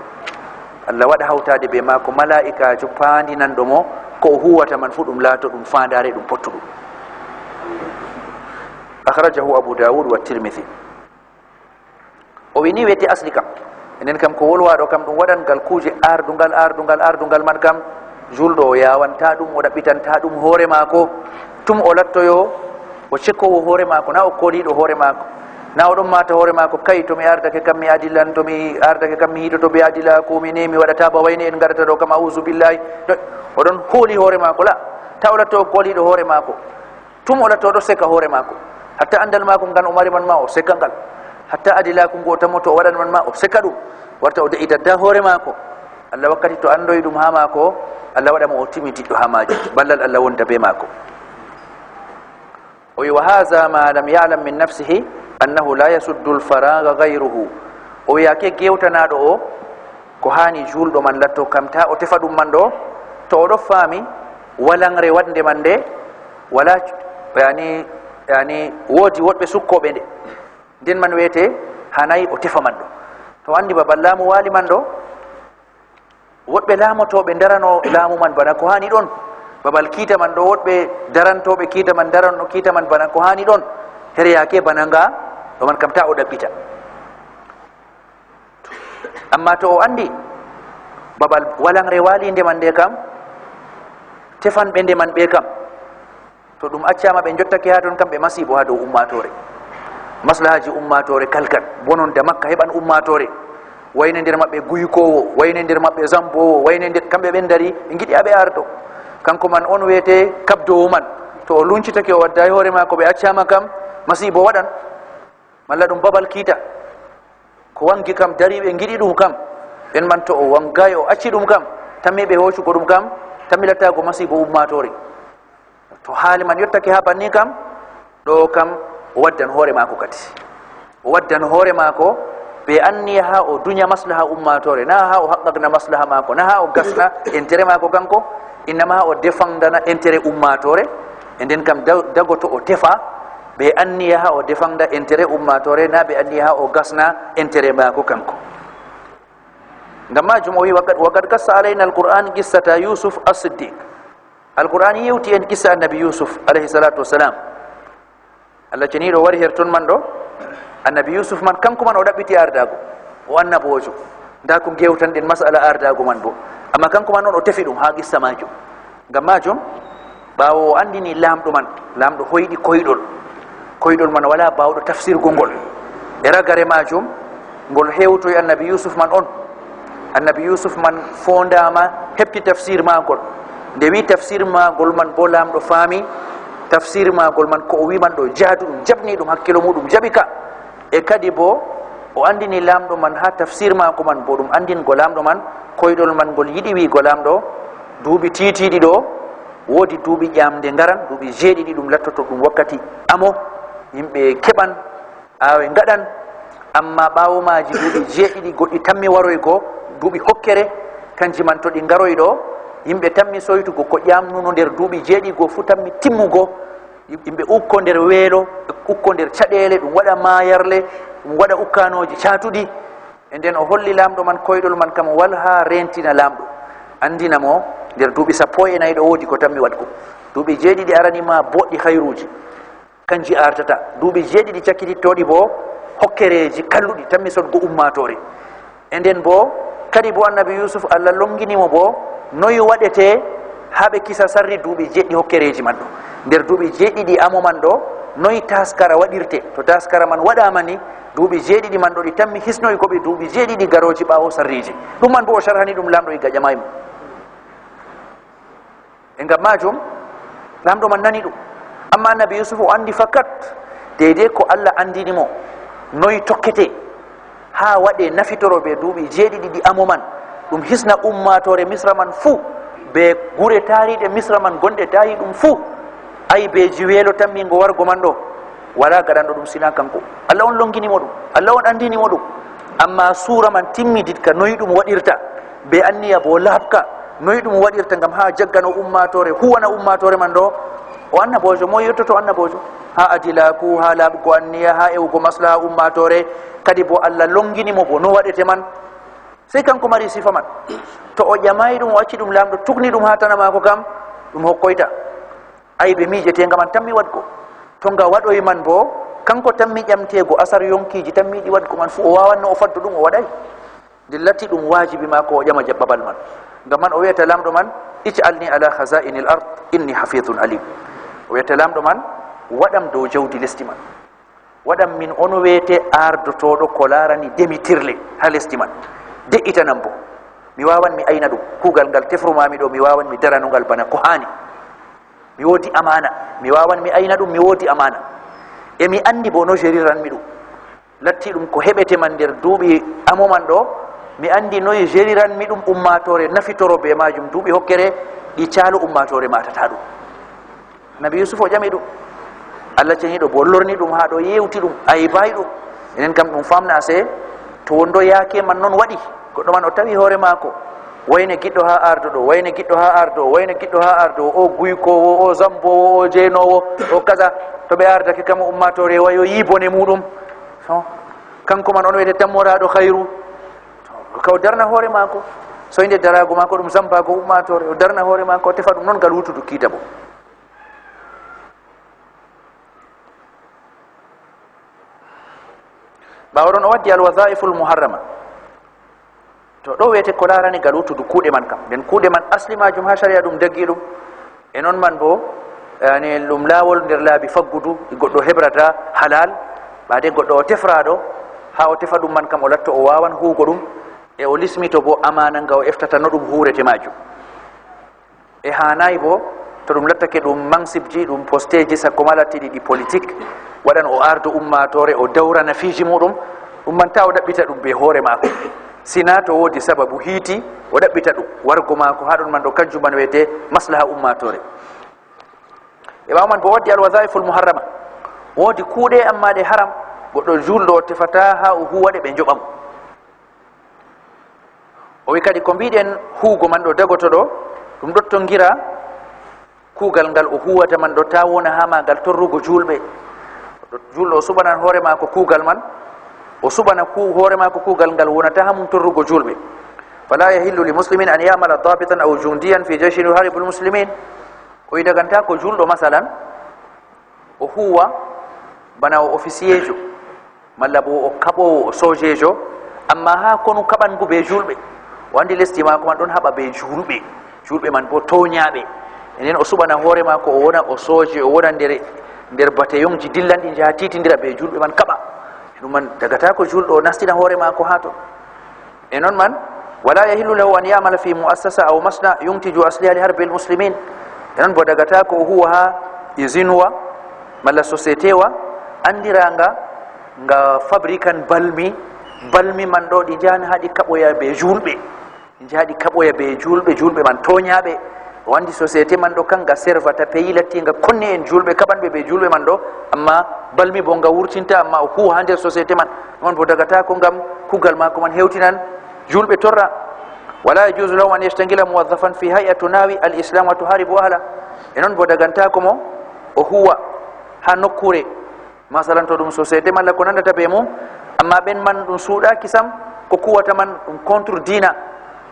A: Allah waɗa hawtade be mako mala'ikajo pandinan ɗumo, ko o huwata man fu ɗum laato ɗum fandare ɗum pottuɗum. akhrajahu Abu Dawud wa Tirmidhi. o wini weti asli kam, enen kam ko wolwaɗo kam ɗum waɗangal kuje ardungal man kam julɗo o yawanta ɗum, o ɗaɓɓitanta ɗum hoore mako, tum o lattoyo o cekkowo hoore mako, na o koliɗo hoore mako, na oɗon mata hoore mako kay to mi ardake kam mi adilan to mi ardake kam mi hiitoto be adila ko mi ne mi waɗata ba wayne en garata ɗo kam auzu billahi oɗon hooli hoore mako la tawlato koliɗo hoore mako tum olatoɗo seka hoore mako hatta andal mako ngan o mari man ma o seka ngal hatta adila ko ngotamo to o waɗan man ma o seka ɗum warta o de'itadda hoore mako Allah wakkati to andoyi ɗum ha mako Allah waɗamo o timitiɗɗo ha maji ballal Allah wonta be mako o wi wa haha ma lam yalam min nafsihi annahu la yasuddu lfaraga gayruhu o wiyake gewtanaɗo o ko hani julɗo man latto kam ta o tefa ɗum man ɗo to oɗo faami walangre waɗde man nde wala yani woodi woɗɓe sukkoɓe nde nden man wiyete hanayi o tefa man ɗo to andi babal laamu waali man ɗo woɗɓe laamotoɓe darano laamu man bana ko hani ɗon babal kiita man ɗo woɗɓe darantoɓe kiita man darano kiita man bana ko hani ɗon hereyake bana nga ɗo man kam ta o ɗaɓɓita amma to o andi babal walangre waali nde man nde kam tefanɓe nde man ɓe kam to ɗum accama ɓe jottake ha toon kam ɓe masibo ha dow ummatore maslahaji ummatore kalkal bonon da makka heɓan ummatore wayne nder maɓɓe guykowo wayne nder maɓɓe zambowo wayne nder kamɓe ɓen dari ɓe giɗi aɓe arto kanko man on wiyete kabdowo man to o luncitake o wadda hoore mako ɓe accama kam masibo waɗan malla ɗum babal kiita ko wangi kam dari ɓe giɗi ɗum kam ɓen man to o wangayi o acci ɗum kam tammi ɓe hoccugo ɗum kam tammilattago masibo ummatore to haali man yottake ha banni kam ɗo kam o waddan hoore mako kadi o waddan hoore mako ɓe anni ha o duña maslaha ummatore na ha o haqqagna maslaha mako na ha o gasna intérêt mako kanko innama ha o defandana intérêt ummatore e nden kam dagoto o tefa ɓe anni ha o defanda intérêt ummatore na ɓe anni ha o gasna intérêt mako kanko ngam majum o wi waqad kassa alayna alquran qissata yusuf as-siddiq alquran yewti en qissa annabi yusuf alayhi salatu wassalam Allah ceniɗo wari her ton man ɗo annabi yusuf man kanko man o ɗaɓɓiti ardago o annabojo nda ko gewtanɗen masala ardago man bo amma kanko man on o tefi ɗum ha qissa majum ngam majum ɓawo o andini lamɗo man lamɗo hoyɗi koyɗol man wala bawɗo tafsirgo ngol e ragare majum ngol hewtoy annabi yusuf man on annabi yusuf man fondama heɓti tafsir magol nde wi tafsir magol man bo lamɗo faami tafsir magol man ko o wiman ɗo jaadu ɗum jabni ɗum hakkilo muɗum jaɓi ka e kadi bo o andini lamɗo man ha tafsir mako man bo ɗum andingo lamɗo man koyɗol man ngol yiɗi wigo lamɗo duuɓi titiɗi ɗo woodi duuɓi ƴamde ngaran duuɓi jeeɗiɗi ɗum lattoto ɗum wakkati amo yimɓe keɓan awe ngaɗan amma ɓawomaji duuɓi jeeɗiɗi goɗɗi tammi waroygo duuɓi hokkere kanji man to ɗi ngaroy ɗo yimɓe tammi soytugo ko ƴamnuno nder duuɓi jeeɗigo fu tammi timmugo yimɓe ukko nder weelo ukko nder caɗele ɗum waɗa mayarle ɗum waɗa ukkanoji catuɗi e nden o holli lamɗo man koyɗol man kam wal ha rentina lamɗo andina mo nder duuɓi 14 ɗo woodi ko tammi waɗgo duuɓi jeeɗiɗi aranima boɗɗi hayruji kanji artata duuɓi jeeɗiɗi cakkitittoɗi bo hokkereji kalluɗi tammi sodgo ummatore e nden bo kadi bo annabi yusuf Allah longinimo bo noyi waɗete ha ɓe kisa sarri duuɓi jeɗɗi hokkereji man ɗo nder duuɓi jeeɗiɗi amo man ɗo noyi taskara waɗirte to taskara man waɗama ni duuɓi jeeɗiɗi man ɗo ɗi tammi hisnoyi koɓe duuɓi jeeɗiɗi garoji ɓawo sarriji ɗum man bo o sharhani ɗum lamɗo e gaƴamaymo e ngam majum lamɗo man nani ɗum amma annabi yusuf o andi fakat deydei ko Allah andinimo noyi tokkete ha waɗe nafitoro ɓe duuɓi jeeɗiɗi ɗi amo man ɗum hisna ummatore misra man fuu be gure taariɗe misra man gonɗe taari ɗum fuu aybeji weelo tammingo wargo man ɗo wala gaɗanɗo ɗum sina kanko Allah on longinimo ɗum Allah on andinimo ɗum amma suura man timmidit ka noyi ɗum waɗirta be anniya bo laabka noyi ɗum waɗirta ngam ha jaggano ummatore huwana ummatore man ɗo o annabojo mo yettoto annabojo ha adilaku ha laaɓugo anniya ha ewugo maslaha ummatore kadi bo Allah longinimo bo no waɗete man sey kanko mari sifa man to o ƴamayi ɗum o acci ɗum lamɗo tugni ɗum ha tana mako kam ɗum hokkoyta aybe miijetenga man tammi waɗgo to nga waɗoy man bo kanko tammi ƴamtego asar yonkiji tammiɗi waɗgo man fu o wawanno o faddo ɗum o waɗay nde latti ɗum wajibi mako o ƴama babal man ngam man o wiyata lamɗo man ij'alni ala khaza'ini l ard inni hafidun alim o wiyata lamɗo man waɗam dow jawdi lesdi man waɗan min on wiyete ardotoɗo ko larani demitirle ha lesdi man de'itanan bo mi wawan mi ayna ɗum kuugal ngal tefrumami ɗo mi wawan mi daranugal bana ko hani mi woodi amana mi wawan mi ayna ɗum mi woodi amana e mi andi bo no gériranmi ɗum latti ɗum ko heɓete man nder duuɓi amoman ɗo mi andi noye gériranmi ɗum ummatore nafitoro be majum duuɓi hokkere ɗi caalo ummatore matata ɗum nabi yusuf o ƴami ɗum allah ceniɗo bo lorni ɗum ha ɗo yewti ɗum ayibayi ɗum enen kam ɗum famna se to wondo yaake man noon waɗi goɗɗo man o tawi hoore maako wayne giɗɗo ha ardo ɗo wayne giɗɗo ha ardo wayne giɗɗo ha ardo o guykowo o zambowo o jeenowo o kaza to ɓe ardake kam ummatore wayo yi bone muɗum kanko man on wiyete tammoraɗo hayru ka o darna hoore maako soyde darago maako ɗum zambago ummatore o darna hoore maako o tefa ɗum noon ngal wutudu kiita bo ɓawa ɗon o waddi alwadaifu lmuharrama to ɗo wiyete ko larani ngal wutudu kuuɗe man kam nden kuuɗe man asli majum ha sharia ɗum daggi ɗum e noon man bo yani ɗum laawol nder laabi faggudu goɗɗo hebrata halal ɓade goɗɗo o tefraɗo ha o tefa ɗum man kam o latto o wawan huugo ɗum e o lismito bo amana nga o eftata no ɗum huurete majum e hanayi bo to ɗum lattake ɗum mansibji ɗum posteji sakko malattiɗi ɗi politique waɗan o ardo ummatore o dawrana fiiji muɗum ɗum man ta o ɗaɓɓita ɗum be hoore maako sina to woodi sababu hiiti o ɗaɓɓita ɗum wargo maako ha ɗon man ɗo kanjum man wiyete maslaha ummatore e ɓawa man bo waddi alwadaifu lmuharrama woodi kuuɗe amma ɗe haram goɗɗo julɗo o tefata ha o huwaɗe ɓe joɓamo o wi kadi ko mbiɗen huugo man ɗo dagoto ɗo ɗum ɗottongira kuugal ngal o huwata man ɗo ta wona ha magal torrugo julɓe julɗo o suɓanan hoore maako kuugal man o suɓana hoore maako kuugal ngal wonata ha mum torrugo julɓe fala yahillu li muslimin an yamala dabitan aw jundiyan fi jeishin yuharibu lmuslimin o wi daganta ko julɗo masalan o huwa bana o officier jo malla bo o kaɓowo o sojejo amma ha konu kaɓangu be julɓe o andi lesdi maako man ɗon haɓa be julɓe man bo toñaɓe enen o suɓana hoore maako o wona o soje o wona nder bataillon ji dillanɗi jaha titidira be julɓe man kaɓa ɗum man dagata ko julɗo o nastina hoore maako ha ton e noon man wala yahillu lahu an yamala fi muassasa aw masna yuntiju asliha li harbi lmuslimin e noon bo dagata ko o huwa ha usine wa malla société wa andiranga nga fabrican balmi man ɗo ɗi jahani haɗi kaɓoya be julɓe ɗi jahaɗi kaɓoya be julɓe man toñaɓe o wandi société man ɗo kanga servata pays lattinga konni en julɓe kaɓanɓe ɓe julɓe man ɗo amma balmi bo nga wurtinta amma o huwa ha nder société man ɗumon bo dagata ko ngam kuugal mako man hewtinan julɓe torra wala yajusu lahu an yastangila muwaddafan fi hay'a tunawi al islam wa tuharibu ahla e noon bo daganta ko mo o huwa ha nokkure masalan to ɗum société malla ko nandata be mum amma ɓen man ɗum suuɗaki sam ko kuwata man ɗum contre dina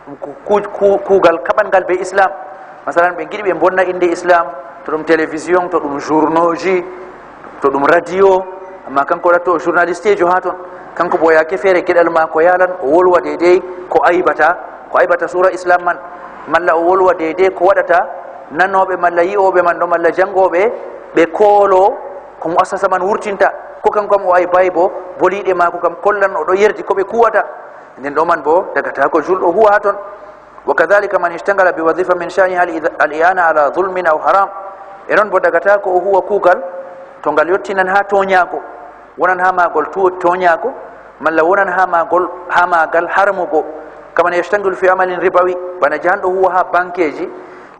A: ɗum kuugal kaɓangal be islam masalan ɓe giɗi ɓe bonna inde islam to ɗum télévision to ɗum journaux ji to ɗum radio amma kanko waɗatto o journaliste jo ha toon kanko bo yake feere gueɗal ma ko yalan o wolwa deydey ko aybata sura islam man malla o wolwa deydey ko waɗata nanoɓe malla yi'oɓe man ɗo malla jangoɓe ɓe koolo ko muassasa man wurtinta ko kanko kam o aybayi bo boliɗe mako kam kollan oɗo yerdi koɓe kuwata nden ɗo man bo dagata ko julɗo huwa ha toon وكذلك من اشتغل بوظيفة من شأنها الإعانة على ظلم أو حرام إيران بدأتاكو هو كوغل تونغال يوتينان ها تونياكو ونان ها ما قول تونياكو من لونان ها ما قول حرموكو كما يشتغل في عمل ربوي بنجاندو هو ها بانكيجي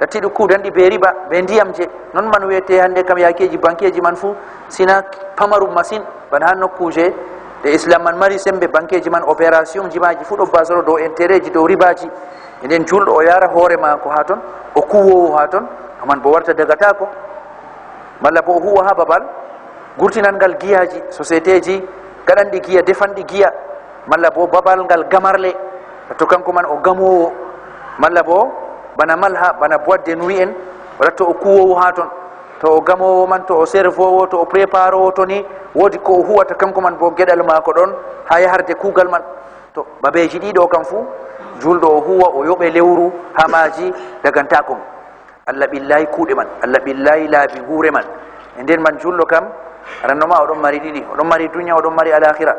A: latiɗo kuudanɗi be riba be ndiyam je non man wiyete hannde kam yakeji banqueji man fuu sina pamarum machine bana ha nokkuje ɗe islam man mari sembe banqueji man opération ji maji fuu ɗo basoro dow intérêt ji dow ribaji e nden julɗo o yara hoore mako ha toon o kuwowo ha toon to man bo warta dagatako malla bo o huwa ha babal gurtinangal giyaji société ji gaɗanɗi giya defanɗi giya malla bo babal ngal gamarle to kanko man o gamowo malla bo bana malha bana boîte de nuit en waɗatto o kuwowo ha toon to o gamowo man to o servowo to o préparowo to ni woodi ko o huwata kanko man bo gueɗal mako ɗon ha yaharde kuugal man to babeji ɗiɗo kam fuu julɗo o huwa o yoɓe lewru ha maji dagantako Allah ɓillayi kuuɗe man Allah ɓillayi laabi guure man nden man jullo kam ranoma oɗon mari ɗiɗi, oɗon mari dunya, oɗon mari alakhira.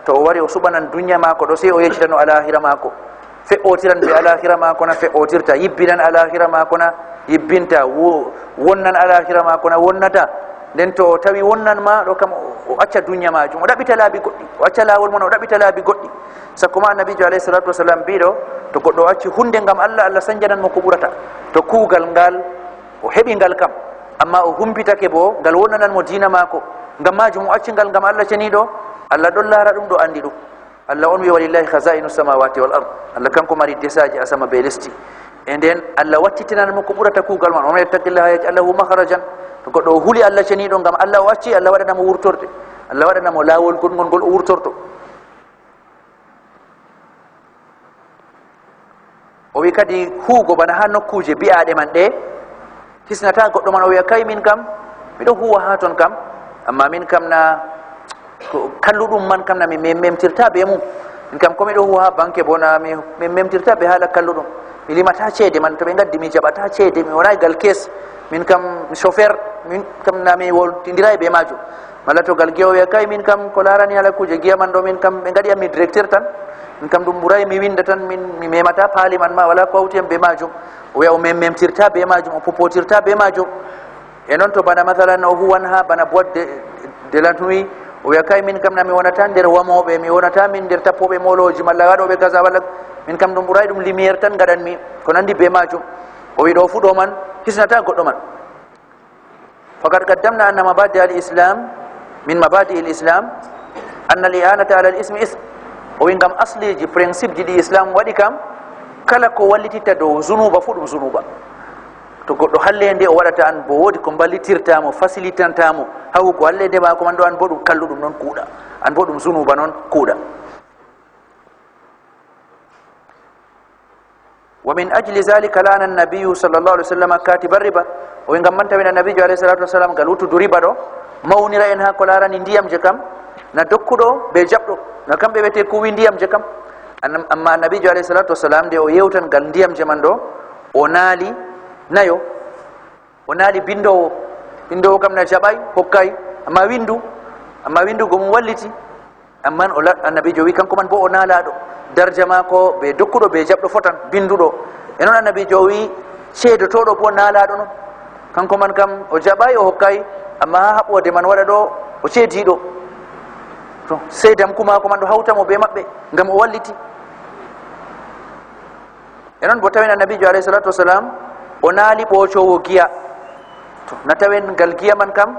A: To o wari o suɓanan dunya mako ɗo, sey o yejjitano alakhira mako, fe'otiran be alakhira mako na fe'otirta, yibbinan alakhira mako na yibbinta, wonnan alakhira mako na wonnata. nden to o tawi wonnan ma ɗo kam o acca dunya majum, o ɗaɓita laabi goɗɗi, o acca lawol mon, o ɗaɓita laabi goɗɗi. Sakkoma annabijo alayhi salatu wasalam mbiɗo, to goɗɗo acci hunde ngam Allah, Allah sanjanan mo ko ɓurata. To kuugal ngal o heɓi ngal kam, amma o humpitake bo ngal wonnanan mo dina mako, ngam majum o acci ngal ngam Allah ceniɗo, Allah ɗon laara ɗum, ɗo andi ɗum. Allah on wi walillahi khazainu samawati wal ard, Allah kanko mari desaji asama be lesdi. E nden Allah wattitinan mo ko ɓurata kuugal man, oman yattaqillaha yaj'al lahu makhrajan. To goɗɗo o huli Allah ceniɗo ngam Allah o acci, Allah waɗanamo wurtorde, Allah waɗanamo lawol goɗgol ngol o wurtorto. O wi kadi huugo bana ha nokkuje bi'aɗe man ɗe, hisnata goɗɗo man o wiya kay min kam miɗo huwa ha ton kam, amma min kam na kalluɗum man kam na mi memtirta be mum. Min kam ko miɗo huwa ha banque bo na mi memtirta be haala kalluɗum, mi limata ceede man, to ɓe gaddi mi jaɓata ceede, mi wona gal kes, min kam chauffeur, min kam na mi woltidira be majum. Malla to gal giya o wiya kay min kam ko larani ala kuje giya man ɗo, min kam ɓe gaɗi am mi directeur tan, min kam ɗum ɓuray mi winda tan, mi memata paali man ma, wala ko hawti am be majum. O wiya o memtirta be majum, o popotirta be majum. E noon to bana mathalan o huwan ha bana boîte de la nuit, o wiya kay min kam na mi wonata nder wamoɓe, mi wonata min nder tappoɓe moloji malla waɗoɓe kaza, walla min kam ɗum ɓuray ɗum lumiére tan gaɗanmi, ko nandi be majum. O wi ɗo fu ɗo man hisnata goɗɗo man. Faqad qaddamna anna mabadi al-islam min mabadi al-islam anna al-i'anata ala al-ismi ism. O wi ngam asliji principe ji ɗi islam waɗi kam, kala ko wallititta dow zunuba fu ɗum zunuba. To goɗɗo hallende o waɗata an bo woodi ko ballitirtamo, facilitantamo ha hugo hallende mako man ɗo, an bo ɗum kalluɗum noon kuuɗa, an bo ɗum zunuba noon kuuɗa. Wa min ajli zalika la'ana an-nabiyyu sallallahu alaihi wasallam katiba riba. O wi ngam man tawina nabijo alayhi salatu wasalam ngal wuttudu riba ɗo, mawnira en ha ko larani ndiyam je kam, na dokkuɗo be jaɓɗo, na kamɓe wiyete kuwi ndiyam je kam. Amma nabijo alayhi salatu wasalam nde o yewtan ngal ndiyam je man ɗo, o naali nayo, o naali bindowo kam na jaɓay hokkay, amma windugo mum walliti. Amman annabijo wi kanko man bo o naalaɗo, darja mako be dokkuɗo be jaɓɗo fotan binduɗo. E noon annabijo wi ceedotoɗo bo naalaɗo noon, kanko man kam o jaɓay o hokkay, amma ha haɓɓode man waɗa ɗo o ceediɗo, to seydamku mako man ɗo hawtamo be maɓɓe ngam o walliti. E noon bo tawen annabijo alayhi salatu wasalam o naali ɓoocowo giya, to na tawen ngal giya man kam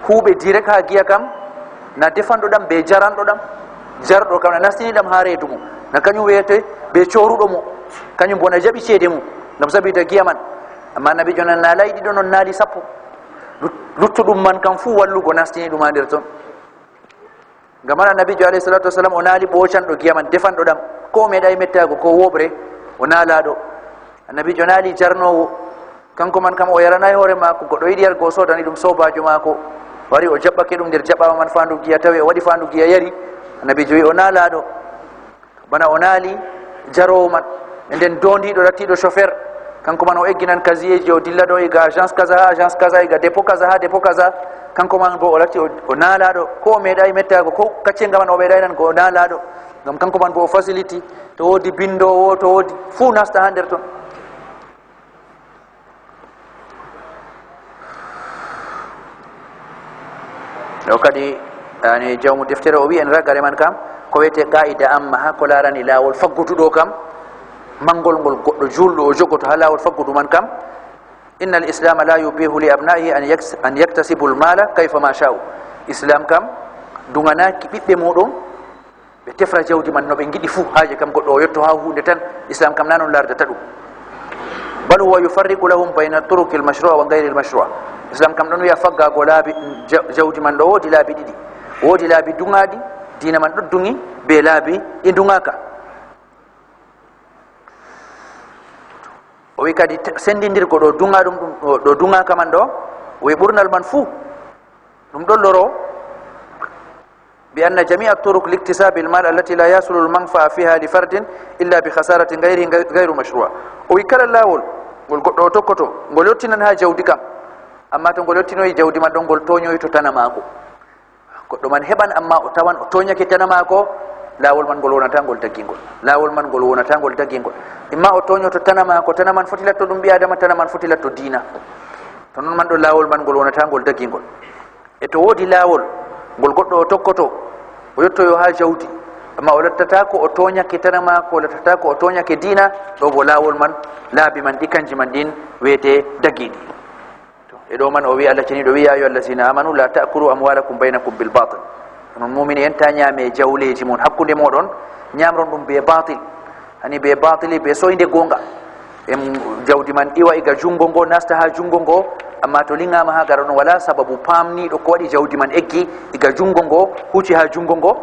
A: huuɓe direct ha giya kam, na defanɗo ɗam be jaranɗo ɗam, jarɗo kam na nastini ɗam ha reedu mum, na kañum wiyete be coruɗo mo, kañum bo na jaɓi ceede mum ngam sabita giya man. Amma annabijo nan naalayi ɗiɗo noon naali sappo, luttuɗum man kam fuu wallugo nastini ɗum ha nder ton. Ngam man annabijo alayhi salatu wasalam o naali ɓocanɗo giya man, defanɗo ɗam, ko meeɗayi mettago ko woɓre o naalaɗo. Annabijo naali jarnowo, kanko man kam o yaranayi hoore mako, goɗɗo yiɗi yargo o sodani ɗum sobajo mako, wari o jaɓɓake ɗum nder jaɓawa man fandu giya, tawi o waɗi fandu giya yari, annabijo wi o naalaɗo. Bana o naali jarowo man, e nden dondiɗo rattiɗo chauffeur, kanko man o egginan kasieji, o dilla ɗo iga agence kaza ha agence kaza, iga dépôt kaza ha dépôt kaza, kanko man bo o latti o naalaɗo, ko o meeɗayi mettago, ko kaccenga man o meeɗayi nan ko o naalaɗo, ngam kanko man bo o facility, to woodi bindowo, to woodi fuu nasta ha nder ton. ɗo kadi ani jawmu deftere o wi en ragare man kam ko wiyete qaida amma ha ko larani lawol faggutuɗo kam, mangol ngol goɗɗo julɗo o jogoto ha lawol faggudu man kam. inna al islama la yubihu li abnaihi an yaktasibu l mala kayfa ma sha'u. Islam kam duganaki ɓiɓɓe muɗum ɓe tefra jawdi man no ɓe giɗi fuu, haaji kam goɗɗo o yetto ha hunde tan. Islam kam na non lardata ɗum, bal huwa yufarriqu lahum bayna turuki l mashrua wa gayri l mashrua. Islam kam ɗon wiya faggago laabi jawdi man ɗo woodi laabi ɗiɗi, woodi laabi duŋaɗi, dina man ɗo duŋi, be laabi ɗi duŋaka. o wi kadi sendidirgo ɗo duŋa ɗum ɗo duŋaka man ɗo, o wi ɓurnal man fuu ɗum ɗon loro bi anna jamia turuk liktisabi lmal allati la yasulu lmanfaa fiha li fardin illa bi khasaratin gayru mashrua. O wi kala lawol ngol goɗɗo o tokkoto ngol yottinan ha jawdi kam, amma to ngol yottinoyi jawdi man ɗon ngol toñoyi to tana maako goɗɗo man heɓan amma o tawan o toñake tana maako laawol man ngol wonata ngol daggingol laawol man ngol wonata ngol daggingol imma o toño to tana maako tana man foti latto ɗum ɓi adama tana man foti latto diina to noon man ɗo laawol man ngol wonata ngol daggingol e to woodi laawol ngol goɗɗo o tokkoto o yettoyo ha jawdi amma o lattata ko o toñake tana maako o lattata ko o toñake diina ɗo bo laawol man laabi man ɗi kanji man ɗin wiyete daggiɗi e ɗo man o wi Allah ceniɗo wi ya ayyuha allazina amanu la ta'kulu amwalakum baynakum bil batil non mumini en ta ñaame jawleji mon hakkunde moɗon ñamron ɗum be batil hani be batili be soyde gonga en jawdi man iwa iga jungo ngo nasta ha jungo ngo amma to lingama ha garono wala sababu pamniɗo ko waɗi jawdi man eggi iga jungo ngo huuci ha jungo ngo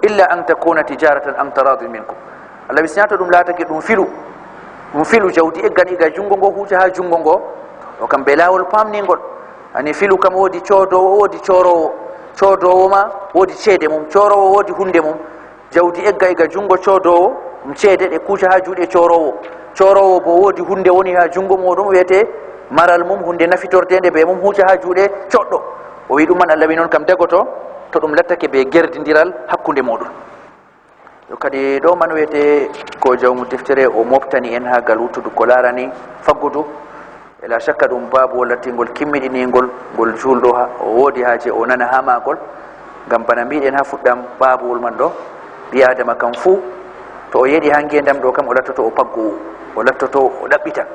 A: illa an takuna tijaratan an taradin minkum Allah wisinato ɗum laatake ɗum filu jawdi eggan iga jungo ngo huuci ha jungo ngo o kam be lawol pamningol ani filu kam woodi coodowo woodi coodowo ma woodi ceede mum coorowo woodi hunde mum jawdi egga iga jungo coodowo ɗum ceede ɗe kuuca ha juuɗe coorowo bo woodi hunde woni ha jungo muɗum wiyete maral mum hunde nafitordede be mum huuca ha juuɗe coɗɗo o wi ɗum man Allah wi noon kam dagoto to ɗum lattake be gerdidiral hakkunde muɗum yo kadi ɗo man wiyete ko jawmu deftere o moftani en ha gal wuttudu ko larani faggudu ela shakka ɗum babu wallatingol kimmiɗiningol ngol julɗo o woodi haaje o nana ha magol ngam bana mbiɗen ha fuɗɗam babuwol man ɗo ɓi adama kam fuu to o yeeɗi ha ngendam ɗo kam o lattoto o paggowo o lattoto o ɗaɓɓitan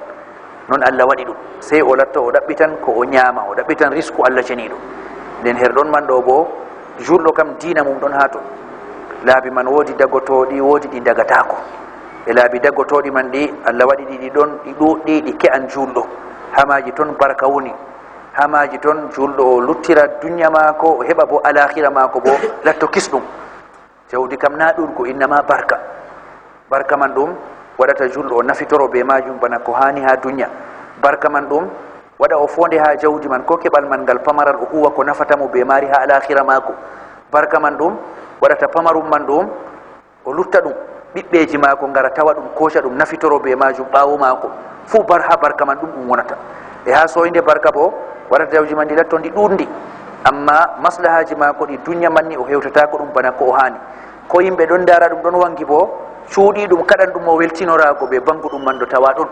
A: noon Allah waɗi ɗum sey o latto o ɗaɓɓitan ko o ñaama o ɗaɓɓitan risque Allah ceniɗo nden her ɗon man ɗo bo julɗo kam diina mum ɗon ha to laabi man woodi dagotoɗi woodi ɗi dagatako e laabi dagotoɗi man ɗi Allah waɗi ɗiɗi ɗon ɗi ɗuɗɗi ɗi ke'an julɗo hamaji toon barka woni hamaji toon julɗo o luttira dunya maako o heɓa bo alakhira maako bo latto kisɗum jawdi kam na ɗurgo innama barka man ɗum waɗata julɗo o nafitoro be majum bana ko hani ha dunya barka man ɗum waɗa o fonde ha jawdi man ko keɓal man ngal pamaral o huwa ko nafatamo be mari ha alakhira maako barka man ɗum waɗata pamarum man ɗum o lutta ɗum ɓiɓɓeji maako ngara tawa ɗum koca ɗum nafitoro be majum ɓawo maako fuu ha barka man ɗum wonata e ha soyde barka bo waɗata jawji man ɗi latto ndi ɗuɗndi amma maslahaji maako ɗi dunya man ni o hewtatako ɗum bana ko o hani ko yimɓe ɗon dara ɗum ɗon wangi bo cuuɗi ɗum kaɗan ɗum o weltinorago ɓe bangu ɗum man ɗo tawa ɗon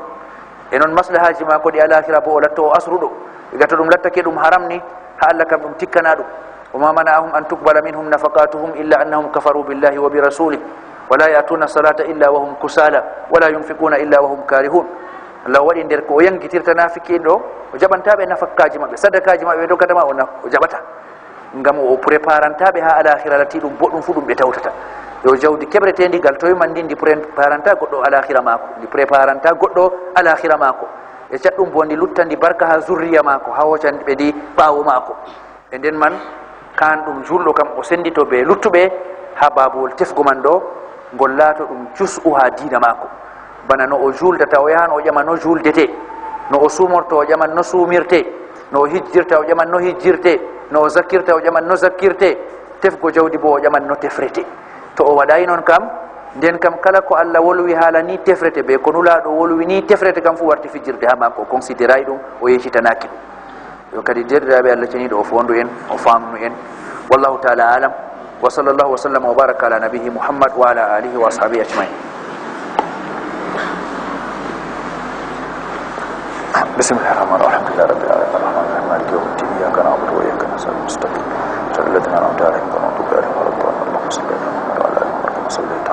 A: e noon maslahaji maako ɗi alahira bo o latto o asruɗo iga to ɗum lattake ɗum haram ni ha Allah kam ɗum tikkana ɗum wama mana'ahum an tuqbala minhum nafaqatuhum illa annahum kafaru billahi wa bi rasulih wala yatuna salata illa wa hum kusala wala yunfiquna illa wa hum karihun Allah waɗi nder ko o yangitirta nafiki ɗo o jaɓantaɓe nafakkaji maɓɓe sadakaji maɓɓe ɓe dogatama o jaɓata ngam o préparantaɓe ha alakhira lati ɗum boɗɗum fu ɗum ɓe tawtata yo jawdi keɓretendi gal toye man ndi ndi préparanta goɗɗo alakhira maako ndi préparanta goɗɗo alakhira maako e catɗum bo ndi lutta ndi barka ha zurriya maako ha hocanɓe ndi ɓawo maako e nden man kan ɗum julɗo kam o sendito ɓe luttuɓe ha babowol tefgo man ɗo ngol laato ɗum jus'u ha diina maako bana no o juldata o yahan o ƴama no juldete no o sumorto o ƴaman no sumirte no o hijjirta o ƴaman no hijjirte no o zakkirta o ƴaman no zakkirte tefgo jawdi bo o ƴaman no tefrete to o waɗayi noon kam nden kam kala ko Allah wolwi haala ni tefrete ɓe ko nulaɗo wolwi ni tefrete kam fu warti fijirde ha makko o considéray ɗum o yecitanaki ɗum yo kadi derɗiraɓe Allah ceniɗo o fondu en o famnu en wallahu taala alam wa sallallahu wa sallam wa baraka ala nabihi muhammad wa ala alihi wa ashabihi ajmain. Bismillahirrahmanirrahim. Alhamdulillahi rabbil alamin arrahmanir rahim maliki yawmiddin iyyaka na'budu wa iyyaka nasta'in ihdinas siratal ladzina an'amta alaihim ghayril maghdubi alaihim waladdallin. Allahumma salli ala Muhammad wa ala ali Muhammad kama sallaita